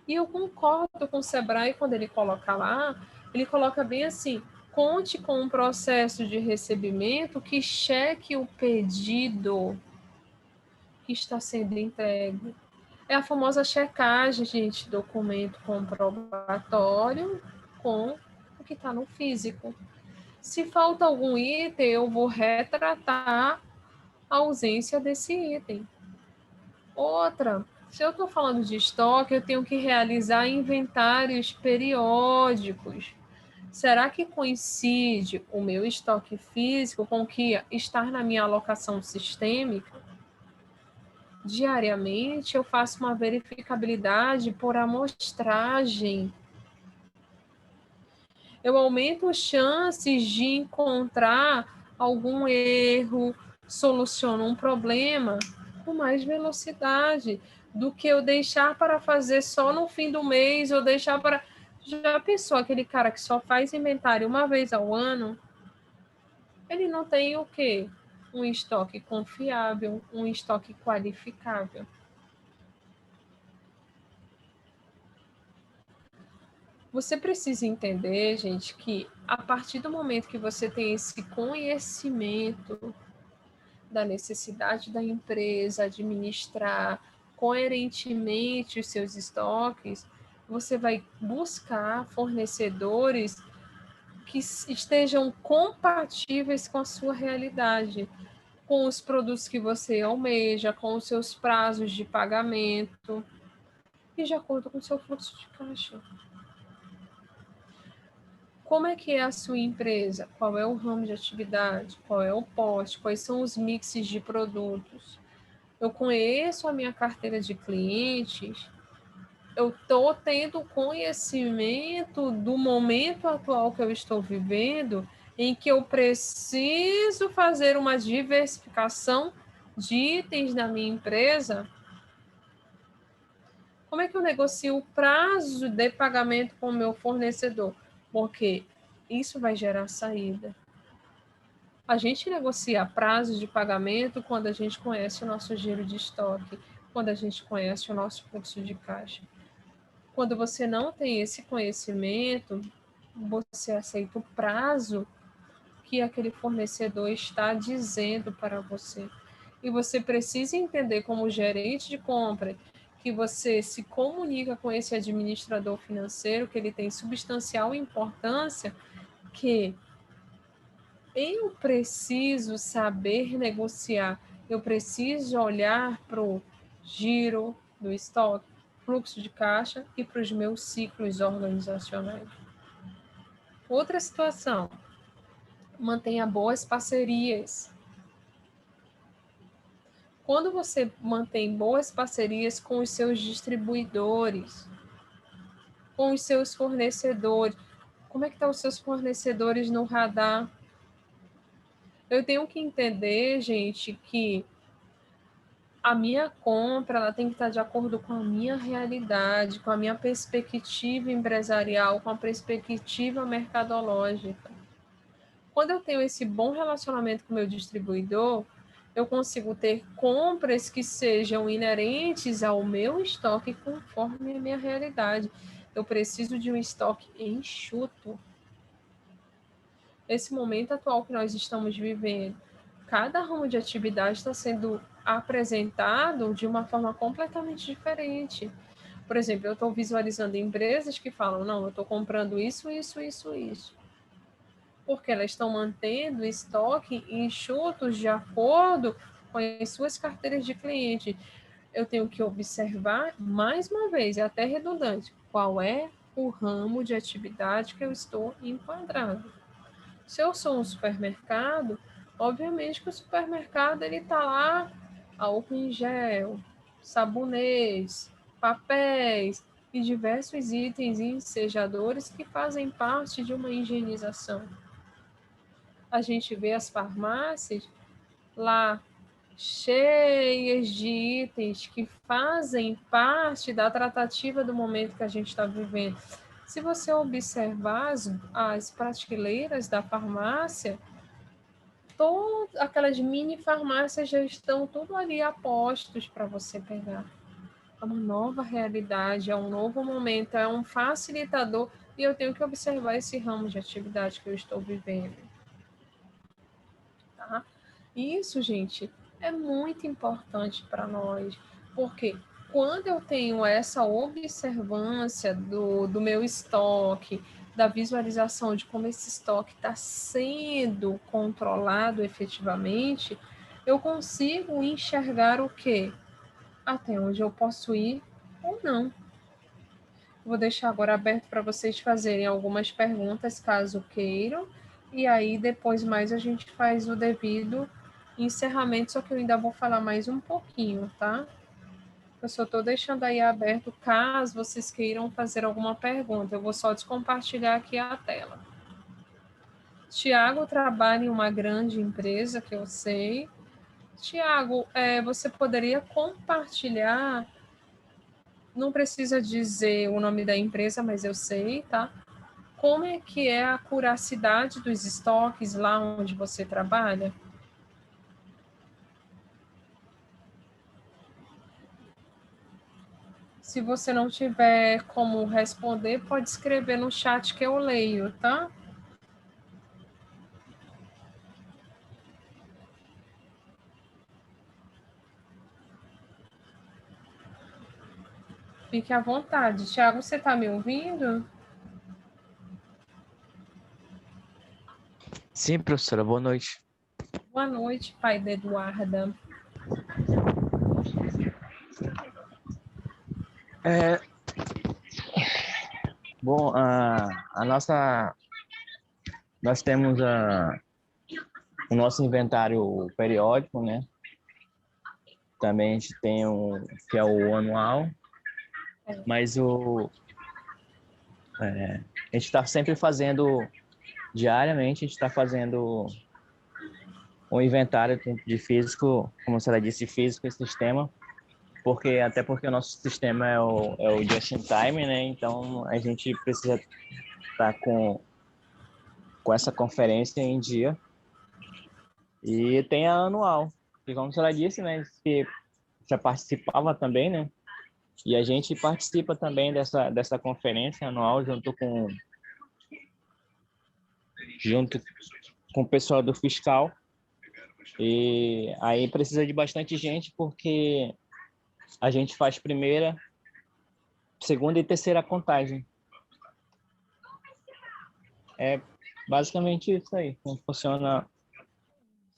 E eu concordo com o Sebrae quando ele coloca lá, ele coloca bem assim, conte com um processo de recebimento que cheque o pedido que está sendo entregue. É a famosa checagem, gente, documento comprobatório com o que está no físico. Se falta algum item, eu vou retratar a ausência desse item. Outra, se eu estou falando de estoque, eu tenho que realizar inventários periódicos. Será que coincide o meu estoque físico com o que está na minha alocação sistêmica? Diariamente, eu faço uma verificabilidade por amostragem. eu aumento as chances de encontrar algum erro, soluciono um problema com mais velocidade do que eu deixar para fazer só no fim do mês ou deixar para... Já pensou aquele cara que só faz inventário uma vez ao ano? Ele não tem o quê? Um estoque confiável, um estoque qualificável. Você precisa entender, gente, que a partir do momento que você tem esse conhecimento da necessidade da empresa administrar coerentemente os seus estoques, você vai buscar fornecedores que estejam compatíveis com a sua realidade, com os produtos que você almeja, com os seus prazos de pagamento e de acordo com o seu fluxo de caixa. Como é que é a sua empresa? Qual é o ramo de atividade? Qual é o porte? Quais são os mixes de produtos? Eu conheço a minha carteira de clientes, eu estou tendo conhecimento do momento atual que eu estou vivendo, em que eu preciso fazer uma diversificação de itens na minha empresa. Como é que eu negocio o prazo de pagamento com o meu fornecedor? Porque isso vai gerar saída. A gente negocia prazo de pagamento quando a gente conhece o nosso giro de estoque, quando a gente conhece o nosso fluxo de caixa. Quando você não tem esse conhecimento, você aceita o prazo que aquele fornecedor está dizendo para você. E você precisa entender, como gerente de compra, que você se comunica com esse administrador financeiro, que ele tem substancial importância, que eu preciso saber negociar, eu preciso olhar para o giro do estoque, fluxo de caixa e para os meus ciclos organizacionais. Outra situação, mantenha boas parcerias. Quando você mantém boas parcerias com os seus distribuidores, com os seus fornecedores, como é que estão os seus fornecedores no radar? Eu tenho que entender, gente, que a minha compra ela tem que estar de acordo com a minha realidade, com a minha perspectiva empresarial, com a perspectiva mercadológica. Quando eu tenho esse bom relacionamento com o meu distribuidor, eu consigo ter compras que sejam inerentes ao meu estoque conforme a minha realidade. Eu preciso de um estoque enxuto. Esse momento atual que nós estamos vivendo, cada ramo de atividade está sendo apresentado de uma forma completamente diferente. Por exemplo, eu estou visualizando empresas que falam, não, eu estou comprando isso, isso, isso, isso. Porque elas estão mantendo estoque enxutos de acordo com as suas carteiras de cliente. Eu tenho que observar, mais uma vez, é até redundante, qual é o ramo de atividade que eu estou enquadrando. Se eu sou um supermercado, obviamente que o supermercado ele está lá, álcool em gel, sabonês, papéis e diversos itens ensejadores que fazem parte de uma higienização. A gente vê as farmácias lá cheias de itens que fazem parte da tratativa do momento que a gente está vivendo. Se você observar as prateleiras da farmácia, todas aquelas mini farmácias já estão tudo ali a postos para você pegar. É uma nova realidade, é um novo momento, é um facilitador e eu tenho que observar esse ramo de atividade que eu estou vivendo. Tá? Isso, gente, é muito importante para nós, porque quando eu tenho essa observância do meu estoque, da visualização de como esse estoque está sendo controlado efetivamente, eu consigo enxergar o quê? Até onde eu posso ir ou não. Vou deixar agora aberto para vocês fazerem algumas perguntas, caso queiram, e aí depois mais a gente faz o devido encerramento, só que eu ainda vou falar mais um pouquinho, tá? Eu só estou deixando aí aberto caso vocês queiram fazer alguma pergunta. Eu vou só descompartilhar aqui a tela. Tiago trabalha em uma grande empresa, que eu sei. Tiago, você poderia compartilhar, não precisa dizer o nome da empresa, mas eu sei, tá? Como é que é a curacidade dos estoques lá onde você trabalha? Se você não tiver como responder, pode escrever no chat que eu leio, tá? Fique à vontade. Tiago, você está me ouvindo? Sim, professora, boa noite. Boa noite, pai da Eduarda. Bom, nós temos o nosso inventário periódico, né? Também a gente tem que é o anual, mas a gente está sempre fazendo, diariamente, a gente está fazendo um inventário de físico, como a senhora disse, físico e sistema, até porque o nosso sistema é o just-in-time, né? Então, a gente precisa estar com essa conferência em dia. E tem a anual, que como a senhora disse, né, que já participava também, né? E a gente participa também dessa conferência anual junto com o pessoal do fiscal. E aí precisa de bastante gente porque a gente faz primeira, segunda e terceira contagem. É basicamente isso aí, como funciona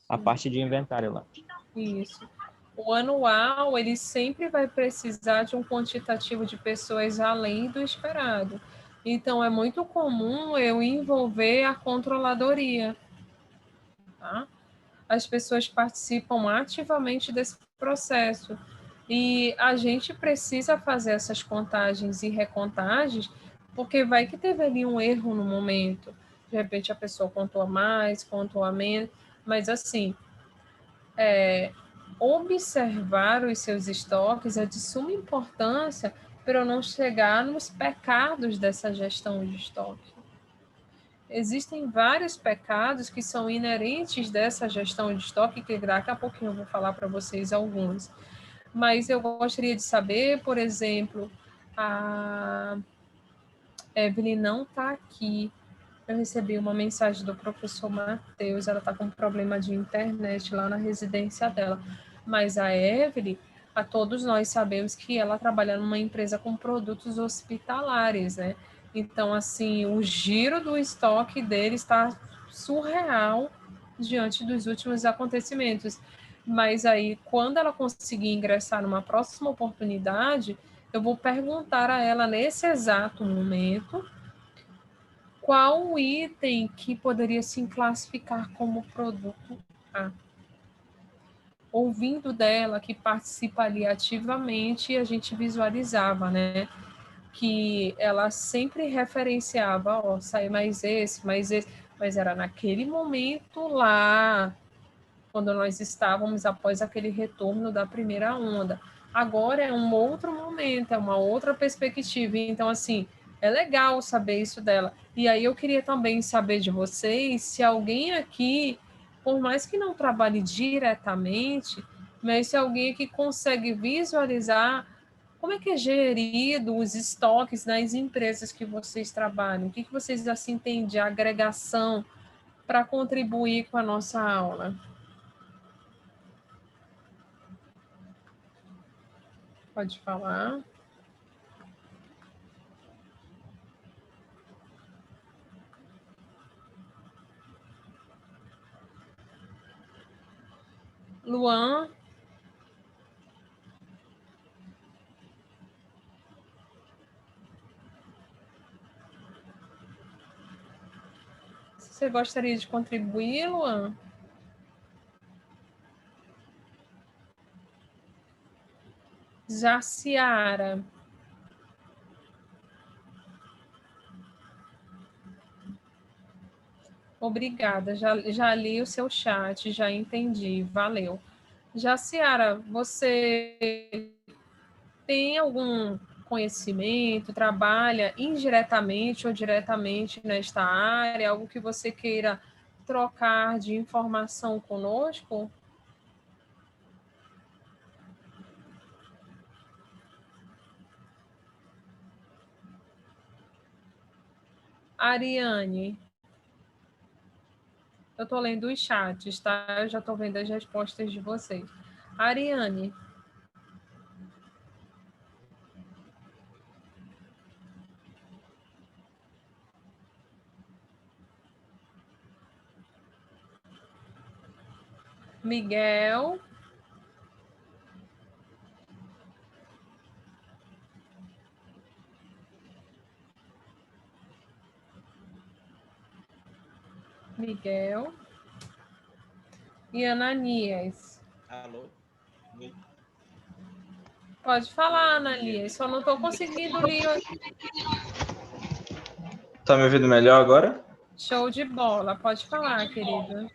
a parte de inventário lá. Isso. O anual, ele sempre vai precisar de um quantitativo de pessoas além do esperado. Então, é muito comum eu envolver a controladoria, tá? As pessoas participam ativamente desse processo. E a gente precisa fazer essas contagens e recontagens, porque vai que teve ali um erro no momento. De repente a pessoa contou a mais, contou a menos, mas assim, observar os seus estoques é de suma importância para eu não chegar nos pecados dessa gestão de estoque. Existem vários pecados que são inerentes dessa gestão de estoque, que daqui a pouquinho eu vou falar para vocês alguns. Mas eu gostaria de saber, por exemplo, a Evelyn não está aqui. Eu recebi uma mensagem do professor Matheus, ela está com um problema de internet lá na residência dela. Mas a Evelyn, a todos nós sabemos que ela trabalha numa empresa com produtos hospitalares, né? Então, assim, o giro do estoque dele está surreal diante dos últimos acontecimentos. Mas aí, quando ela conseguir ingressar numa próxima oportunidade, eu vou perguntar a ela nesse exato momento qual o item que poderia se classificar como produto A. Ouvindo dela, que participa ali ativamente, a gente visualizava, né? Que ela sempre referenciava, ó, sai mais esse, mas era naquele momento lá, quando nós estávamos após aquele retorno da primeira onda. Agora é um outro momento, é uma outra perspectiva. Então, assim, é legal saber isso dela. E aí eu queria também saber de vocês se alguém aqui, por mais que não trabalhe diretamente, mas se alguém aqui consegue visualizar como é que é gerido os estoques nas empresas que vocês trabalham. O que vocês assim entendem de agregação para contribuir com a nossa aula? Pode falar. Luan, você gostaria de contribuir, Luan? Jaciara. Obrigada, já li o seu chat, já entendi, valeu. Jaciara, você tem algum conhecimento, trabalha indiretamente ou diretamente nesta área, algo que você queira trocar de informação conosco? Ariane, eu estou lendo os chats, tá? Eu já estou vendo as respostas de vocês. Ariane, Miguel, Miguel e Ananias. Alô? Oi. Pode falar, Ananias, só não estou conseguindo ler. Tá me ouvindo melhor agora? Show de bola, pode falar, querida.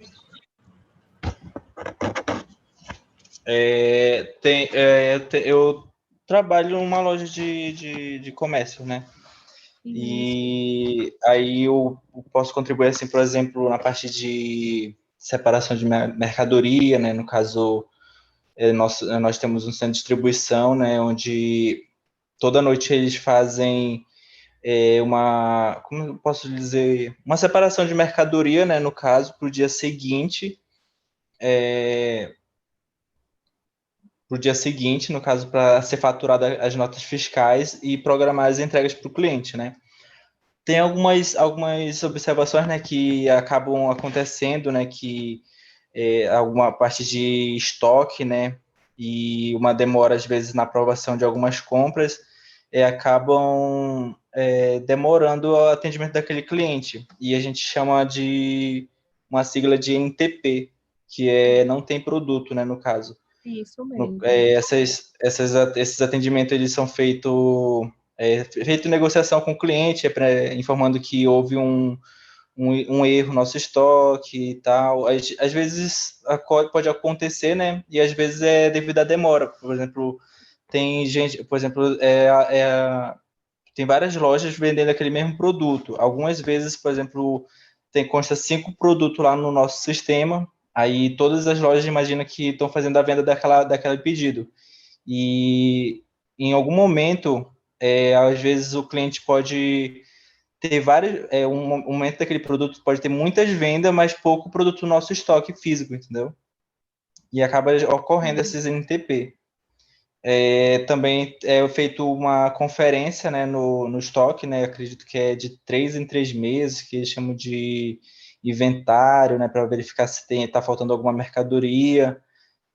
Eu trabalho numa loja de comércio, né? Isso. E aí eu posso contribuir, assim, por exemplo, na parte de separação de mercadoria, né? No caso, nós temos um centro de distribuição, né? Onde toda noite eles fazem como eu posso dizer, uma separação de mercadoria, né? No caso, para o dia seguinte, no caso, para ser faturada as notas fiscais e programar as entregas para o cliente, né? Tem algumas observações, né, que acabam acontecendo, né, que alguma parte de estoque, né, e uma demora, às vezes, na aprovação de algumas compras, acabam demorando o atendimento daquele cliente. E a gente chama de uma sigla de NTP, que não tem produto, né, no caso. Isso mesmo. Esses atendimentos eles são feito negociação com o cliente, informando que houve um erro no nosso estoque e tal. Às vezes pode acontecer, né? E às vezes é devido à demora. Por exemplo, tem gente, por exemplo, tem várias lojas vendendo aquele mesmo produto. Algumas vezes, por exemplo, consta 5 produtos lá no nosso sistema. Aí todas as lojas imaginam que estão fazendo a venda daquele pedido. E em algum momento, às vezes o cliente pode ter vários, um momento daquele produto pode ter muitas vendas, mas pouco produto no nosso estoque físico, entendeu? E acaba ocorrendo esses NTP. Também é feito uma conferência, né, no estoque, né, acredito que é de 3 em 3 meses, que eles chamam de inventário, né, para verificar se está faltando alguma mercadoria,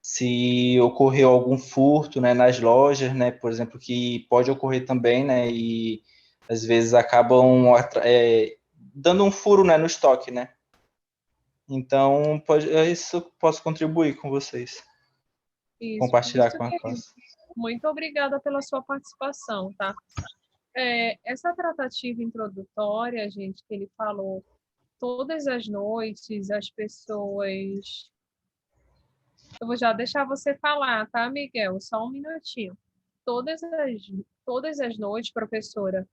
se ocorreu algum furto, né, nas lojas, né, por exemplo, que pode ocorrer também, né, e às vezes acabam dando um furo, né, no estoque, né. Então, isso posso contribuir com vocês, compartilhar Isso com a mesmo. classe. Muito obrigada pela sua participação, tá? Essa tratativa introdutória, gente, que ele falou, todas as noites as pessoas. Eu vou já deixar você falar, tá, Miguel? Só um minutinho. Todas as noites, professora,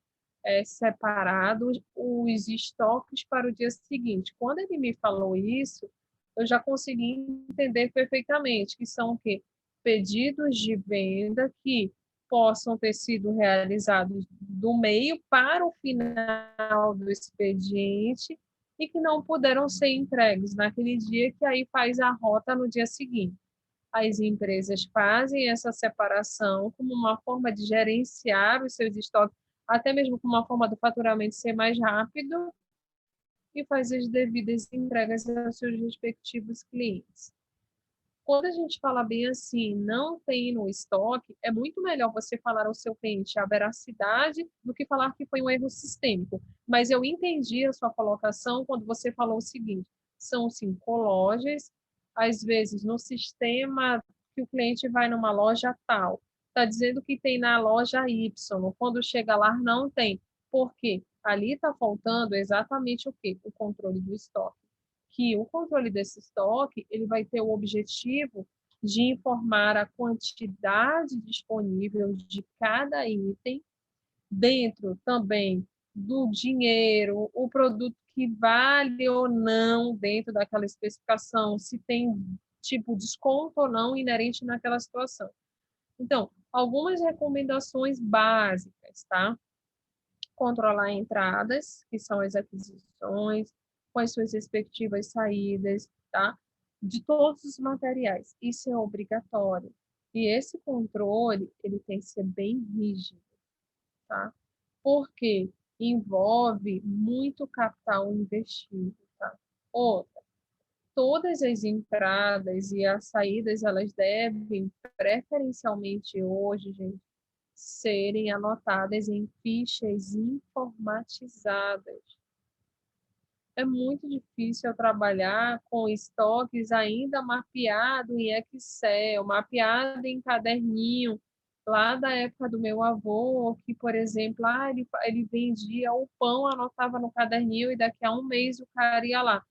separados os estoques para o dia seguinte. Quando ele me falou isso, eu já consegui entender perfeitamente que são o quê? Pedidos de venda que possam ter sido realizados do meio para o final do expediente e que não puderam ser entregues naquele dia, que aí faz a rota no dia seguinte. As empresas fazem essa separação como uma forma de gerenciar os seus estoques, até mesmo como uma forma do faturamento ser mais rápido e faz as devidas entregas aos seus respectivos clientes. Quando a gente fala bem assim, não tem no estoque, é muito melhor você falar ao seu cliente a veracidade do que falar que foi um erro sistêmico. Mas eu entendi a sua colocação quando você falou o seguinte: são 5 lojas, às vezes no sistema que o cliente vai numa loja tal, está dizendo que tem na loja Y, quando chega lá não tem. Por quê? Ali está faltando exatamente o quê? O controle do estoque. que o controle desse estoque ele vai ter o objetivo de informar a quantidade disponível de cada item, dentro também do dinheiro, o produto que vale ou não dentro daquela especificação, se tem tipo desconto ou não inerente naquela situação. Então, algumas recomendações básicas, tá? Controlar entradas, que são as aquisições, com as suas respectivas saídas, tá? De todos os materiais. Isso é obrigatório. E esse controle, ele tem que ser bem rígido, tá? Porque envolve muito capital investido, tá? Outra, todas as entradas e as saídas, elas devem, preferencialmente hoje, gente, serem anotadas em fichas informatizadas. É muito difícil eu trabalhar com estoques ainda mapeado em Excel, mapeado em caderninho, lá da época do meu avô, que, por exemplo, ele vendia o pão, anotava no caderninho e daqui a um mês o cara ia lá.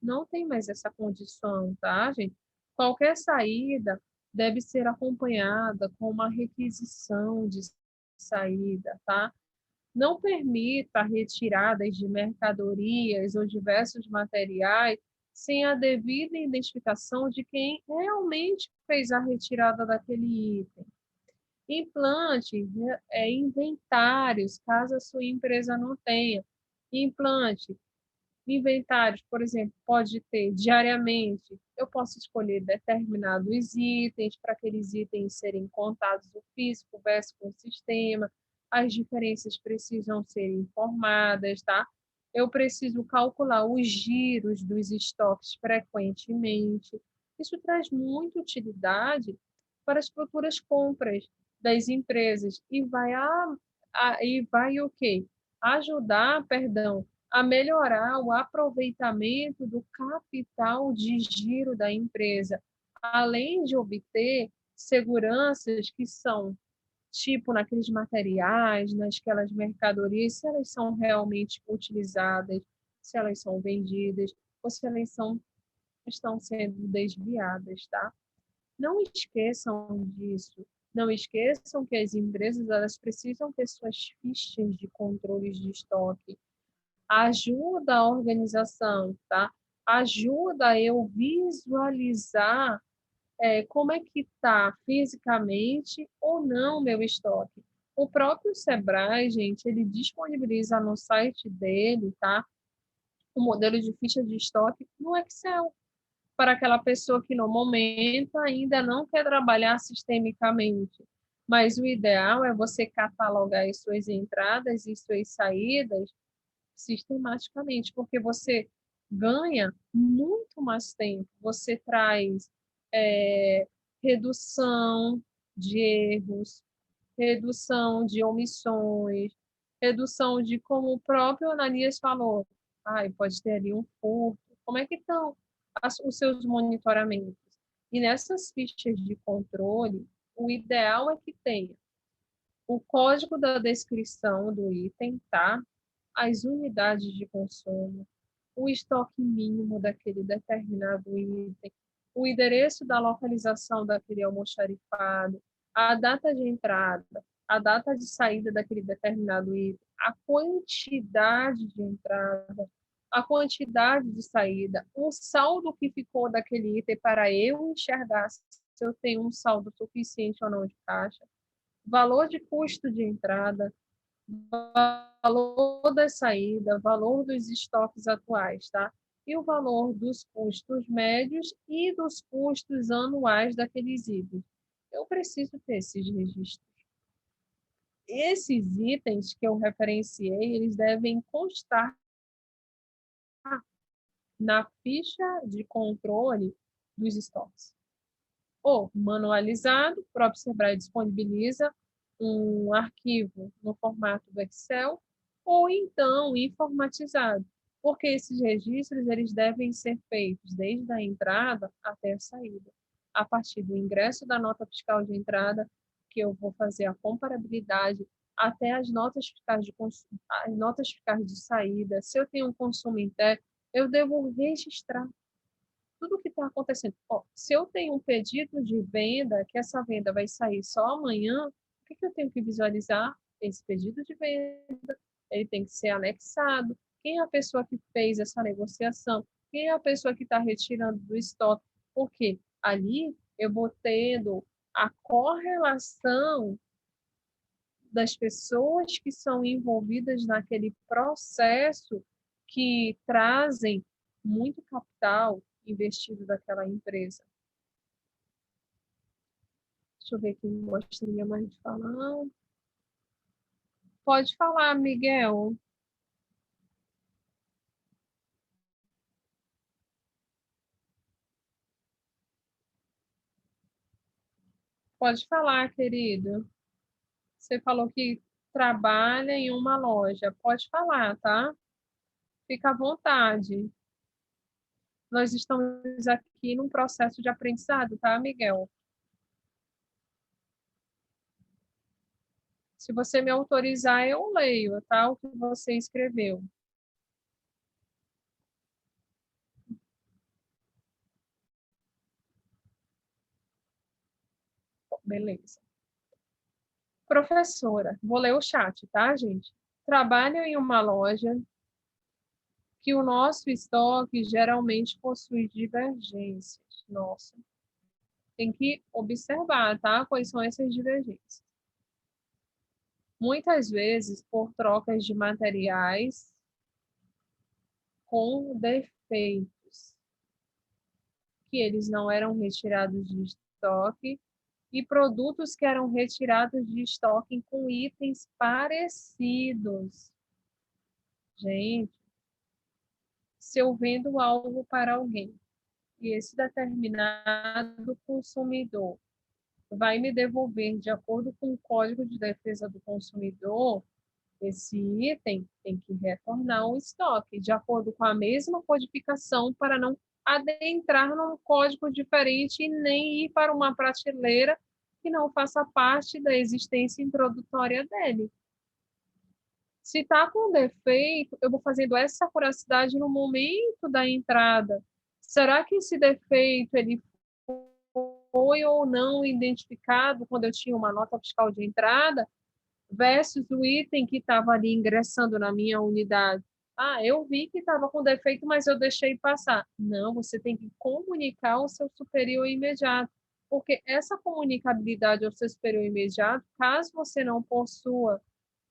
Não tem mais essa condição, tá, gente? Qualquer saída deve ser acompanhada com uma requisição de saída, tá? Não permita retiradas de mercadorias ou diversos materiais sem a devida identificação de quem realmente fez a retirada daquele item. Implante inventários, caso a sua empresa não tenha. Implante inventários, por exemplo, pode ter diariamente. Eu posso escolher determinados itens para aqueles itens serem contados o físico versus o sistema. As diferenças precisam ser informadas, tá? Eu preciso calcular os giros dos estoques frequentemente. Isso traz muita utilidade para as futuras compras das empresas e vai o quê? Ajudar, perdão, a melhorar o aproveitamento do capital de giro da empresa, além de obter seguranças que são, tipo, naqueles materiais, naquelas mercadorias, se elas são realmente utilizadas, se elas são vendidas, ou se elas estão sendo desviadas, tá? Não esqueçam disso. Não esqueçam que as empresas elas precisam ter suas fichas de controles de estoque, ajuda a organização, tá? Ajuda eu visualizar como é que está fisicamente ou não meu estoque. O próprio Sebrae, gente, ele disponibiliza no site dele, tá? O modelo de ficha de estoque no Excel, para aquela pessoa que no momento ainda não quer trabalhar sistemicamente. Mas o ideal é você catalogar as suas entradas e suas saídas sistematicamente, porque você ganha muito mais tempo, você traz é, redução de erros, redução de omissões, redução de, como o próprio Ananias falou, pode ter ali um furto, como é que estão os seus monitoramentos? E nessas fichas de controle, o ideal é que tenha o código da descrição do item, tá? As unidades de consumo, o estoque mínimo daquele determinado item, o endereço da localização daquele almoxarifado, a data de entrada, a data de saída daquele determinado item, a quantidade de entrada, a quantidade de saída, o saldo que ficou daquele item para eu enxergar se eu tenho um saldo suficiente ou não de caixa, valor de custo de entrada, valor da saída, valor dos estoques atuais, tá? E o valor dos custos médios e dos custos anuais daqueles itens. Eu preciso ter esses registros. Esses itens que eu referenciei, eles devem constar na ficha de controle dos estoques. Ou manualizado, o próprio Sebrae disponibiliza um arquivo no formato do Excel, ou então informatizado, porque esses registros eles devem ser feitos desde a entrada até a saída, a partir do ingresso da nota fiscal de entrada, que eu vou fazer a comparabilidade, até as notas fiscais de saída. Se eu tenho um consumo interno, Eu devo registrar tudo o que está acontecendo. Ó, se eu tenho um pedido de venda, que essa venda vai sair só amanhã, o que eu tenho que visualizar? Esse pedido de venda, ele tem que ser anexado. Quem é a pessoa que fez essa negociação? Quem é a pessoa que está retirando do estoque? Porque ali eu vou tendo a correlação das pessoas que são envolvidas naquele processo que trazem muito capital investido daquela empresa. Deixa eu ver quem gostaria mais de falar. Pode falar, Miguel. Pode falar, querido. Você falou que trabalha em uma loja. Pode falar, tá? Fica à vontade. Nós estamos aqui num processo de aprendizado, tá, Miguel? Se você me autorizar, eu leio, tá? O que você escreveu. Beleza. Professora, vou ler o chat, tá, gente? Trabalho em uma loja que o nosso estoque geralmente possui divergências. Nossa, tem que observar, tá? Quais são essas divergências. Muitas vezes por trocas de materiais com defeitos, que eles não eram retirados de estoque, e produtos que eram retirados de estoque com itens parecidos. Gente, se eu vendo algo para alguém e esse determinado consumidor vai me devolver, de acordo com o Código de Defesa do Consumidor, esse item tem que retornar ao estoque, de acordo com a mesma codificação, para não adentrar num código diferente e nem ir para uma prateleira que não faça parte da existência introdutória dele. Se está com defeito, eu vou fazendo essa curiosidade no momento da entrada. Será que esse defeito ele foi ou não identificado quando eu tinha uma nota fiscal de entrada versus o item que estava ali ingressando na minha unidade? Ah, eu vi que estava com defeito, mas eu deixei passar. Não, você tem que comunicar ao seu superior imediato, porque essa comunicabilidade ao seu superior imediato, caso você não possua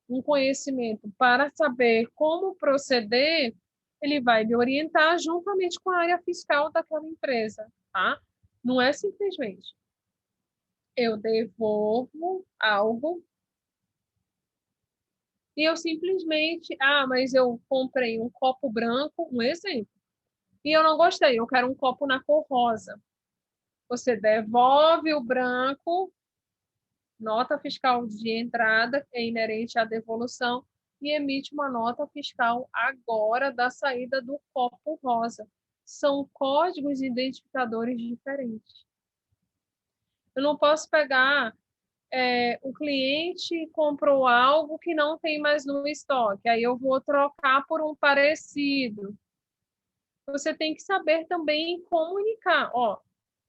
um conhecimento para saber como proceder, ele vai lhe orientar juntamente com a área fiscal daquela empresa, tá? Não é simplesmente eu devolvo algo e eu simplesmente, mas eu comprei um copo branco, um exemplo, e eu não gostei, eu quero um copo na cor rosa. Você devolve o branco, nota fiscal de entrada é inerente à devolução e emite uma nota fiscal agora da saída do copo rosa. São códigos identificadores diferentes. Eu não posso pegar o cliente comprou algo que não tem mais no estoque, aí eu vou trocar por um parecido. Você tem que saber também comunicar. Ó,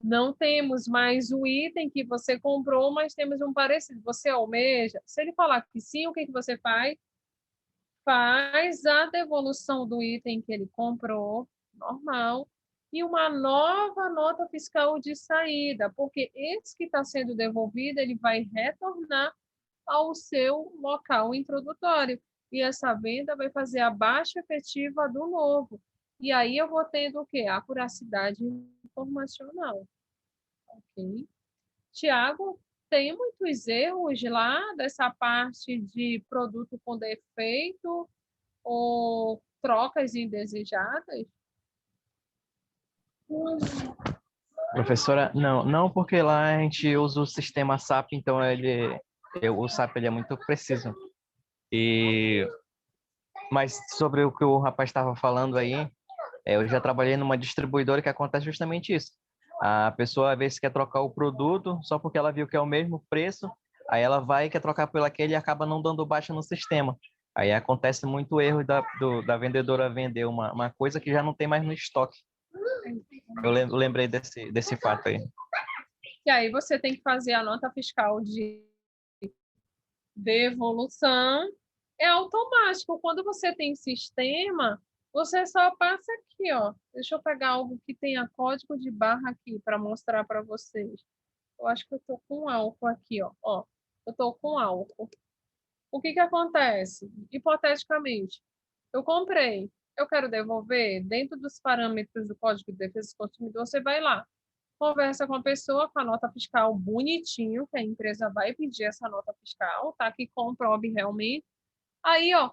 não temos mais o item que você comprou, mas temos um parecido. Você almeja? Se ele falar que sim, o que você faz? Faz a devolução do item que ele comprou, normal, e uma nova nota fiscal de saída, porque esse que está sendo devolvido, ele vai retornar ao seu local introdutório. E essa venda vai fazer a baixa efetiva do novo. E aí eu vou tendo o quê? A acuracidade informacional. Ok? Tiago, tem muitos erros lá dessa parte de produto com defeito ou trocas indesejadas? Professora, não, porque lá a gente usa o sistema SAP, então o SAP ele é muito preciso. Mas sobre o que o rapaz estava falando aí, eu já trabalhei numa distribuidora que acontece justamente isso. A pessoa às vezes quer trocar o produto só porque ela viu que é o mesmo preço, aí ela vai e quer trocar pelo aquele e acaba não dando baixa no sistema. Aí acontece muito erro da vendedora vender uma coisa que já não tem mais no estoque. Eu lembrei desse fato aí. E aí você tem que fazer a nota fiscal de devolução. É automático. Quando você tem sistema, você só passa aqui, ó. Deixa eu pegar algo que tenha código de barra aqui para mostrar para vocês. Eu acho que eu tô com álcool aqui, ó. Ó, eu tô com álcool. O que que acontece? Hipoteticamente, eu comprei, eu quero devolver dentro dos parâmetros do Código de Defesa do Consumidor, você vai lá, conversa com a pessoa com a nota fiscal bonitinho, que a empresa vai pedir essa nota fiscal, tá? Que comprove realmente. Aí, ó,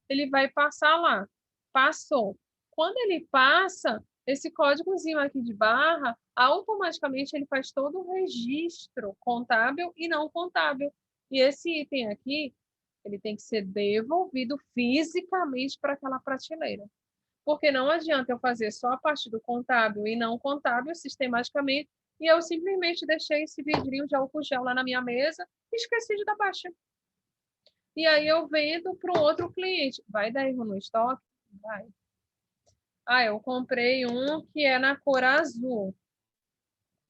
ele vai passar lá. Passou. Quando ele passa, esse códigozinho aqui de barra, automaticamente ele faz todo o registro contábil e não contábil. E esse item aqui, ele tem que ser devolvido fisicamente para aquela prateleira. Porque não adianta eu fazer só a parte do contábil e não contábil sistematicamente, e eu simplesmente deixei esse vidrinho de álcool gel lá na minha mesa e esqueci de dar baixa. E aí eu vendo para um outro cliente. Vai dar erro no estoque? Vai. Ah, eu comprei um que é na cor azul.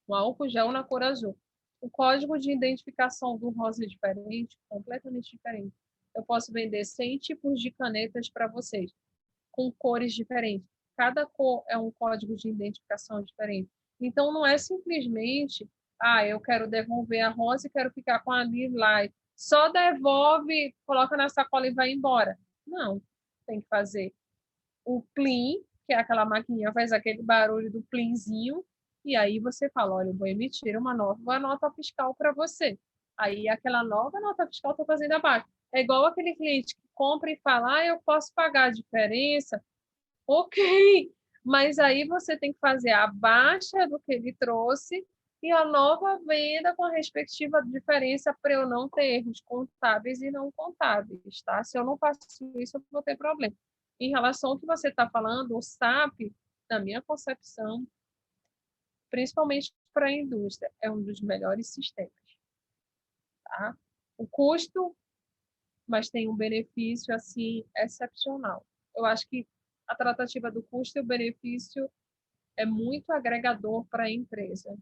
Um álcool gel na cor azul. O código de identificação do rosa é diferente, completamente diferente. Eu posso vender 100 tipos de canetas para vocês, com cores diferentes. Cada cor é um código de identificação diferente. Então, não é simplesmente, eu quero devolver a rosa e quero ficar com a lilás. Só devolve, coloca na sacola e vai embora. Não, tem que fazer o plim, que é aquela maquininha, faz aquele barulho do plimzinho, e aí você fala, olha, eu vou emitir uma nova nota fiscal para você. Aí aquela nova nota fiscal está fazendo abaixo. É igual aquele cliente que compra e fala, eu posso pagar a diferença. Ok, mas aí você tem que fazer a baixa do que ele trouxe e a nova venda com a respectiva diferença para eu não ter erros contábeis e não contábeis, tá? Se eu não faço isso, eu vou ter problema. Em relação ao que você está falando, o SAP, na minha concepção, principalmente para a indústria, é um dos melhores sistemas, tá? O custo, mas tem um benefício assim excepcional. Eu acho que a tratativa do custo e o benefício é muito agregador para a empresa.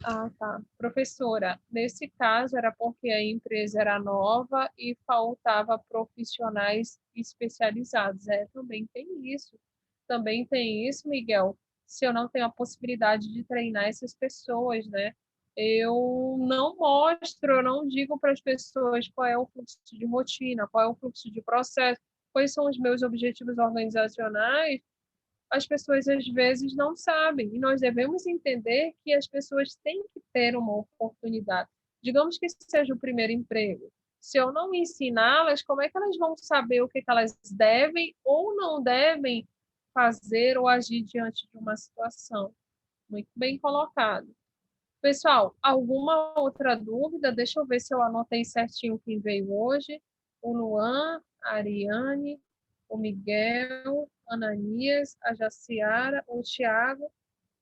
Ah, tá. Professora, nesse caso era porque a empresa era nova e faltava profissionais especializados. Também tem isso. Também tem isso, Miguel. Se eu não tenho a possibilidade de treinar essas pessoas, né? Eu não mostro, eu não digo para as pessoas qual é o fluxo de rotina, qual é o fluxo de processo, quais são os meus objetivos organizacionais. As pessoas às vezes não sabem, e nós devemos entender que as pessoas têm que ter uma oportunidade. Digamos que seja o primeiro emprego. Se eu não ensiná-las, como é que elas vão saber o que elas devem ou não devem fazer ou agir diante de uma situação? Muito bem colocado. Pessoal, alguma outra dúvida? Deixa eu ver se eu anotei certinho quem veio hoje. O Luan, a Ariane, o Miguel, a Ananias, a Jaciara, o Thiago,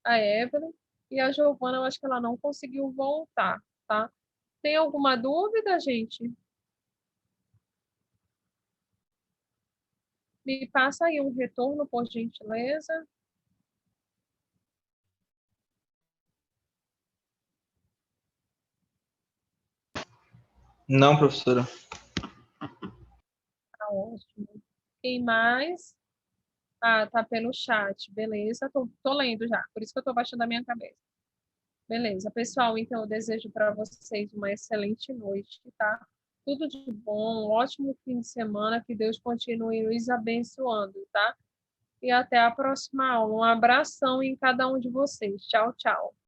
a Evelyn e a Giovana, eu acho que ela não conseguiu voltar, tá? Tem alguma dúvida, gente? Me passa aí um retorno, por gentileza. Não, professora. Tá ótimo. Quem mais? Ah, tá pelo chat. Beleza, tô lendo já, por isso que eu tô baixando a minha cabeça. Beleza, pessoal, então eu desejo para vocês uma excelente noite, tá? Tudo de bom, um ótimo fim de semana, que Deus continue nos abençoando, tá? E até a próxima aula. Um abração em cada um de vocês. Tchau, tchau.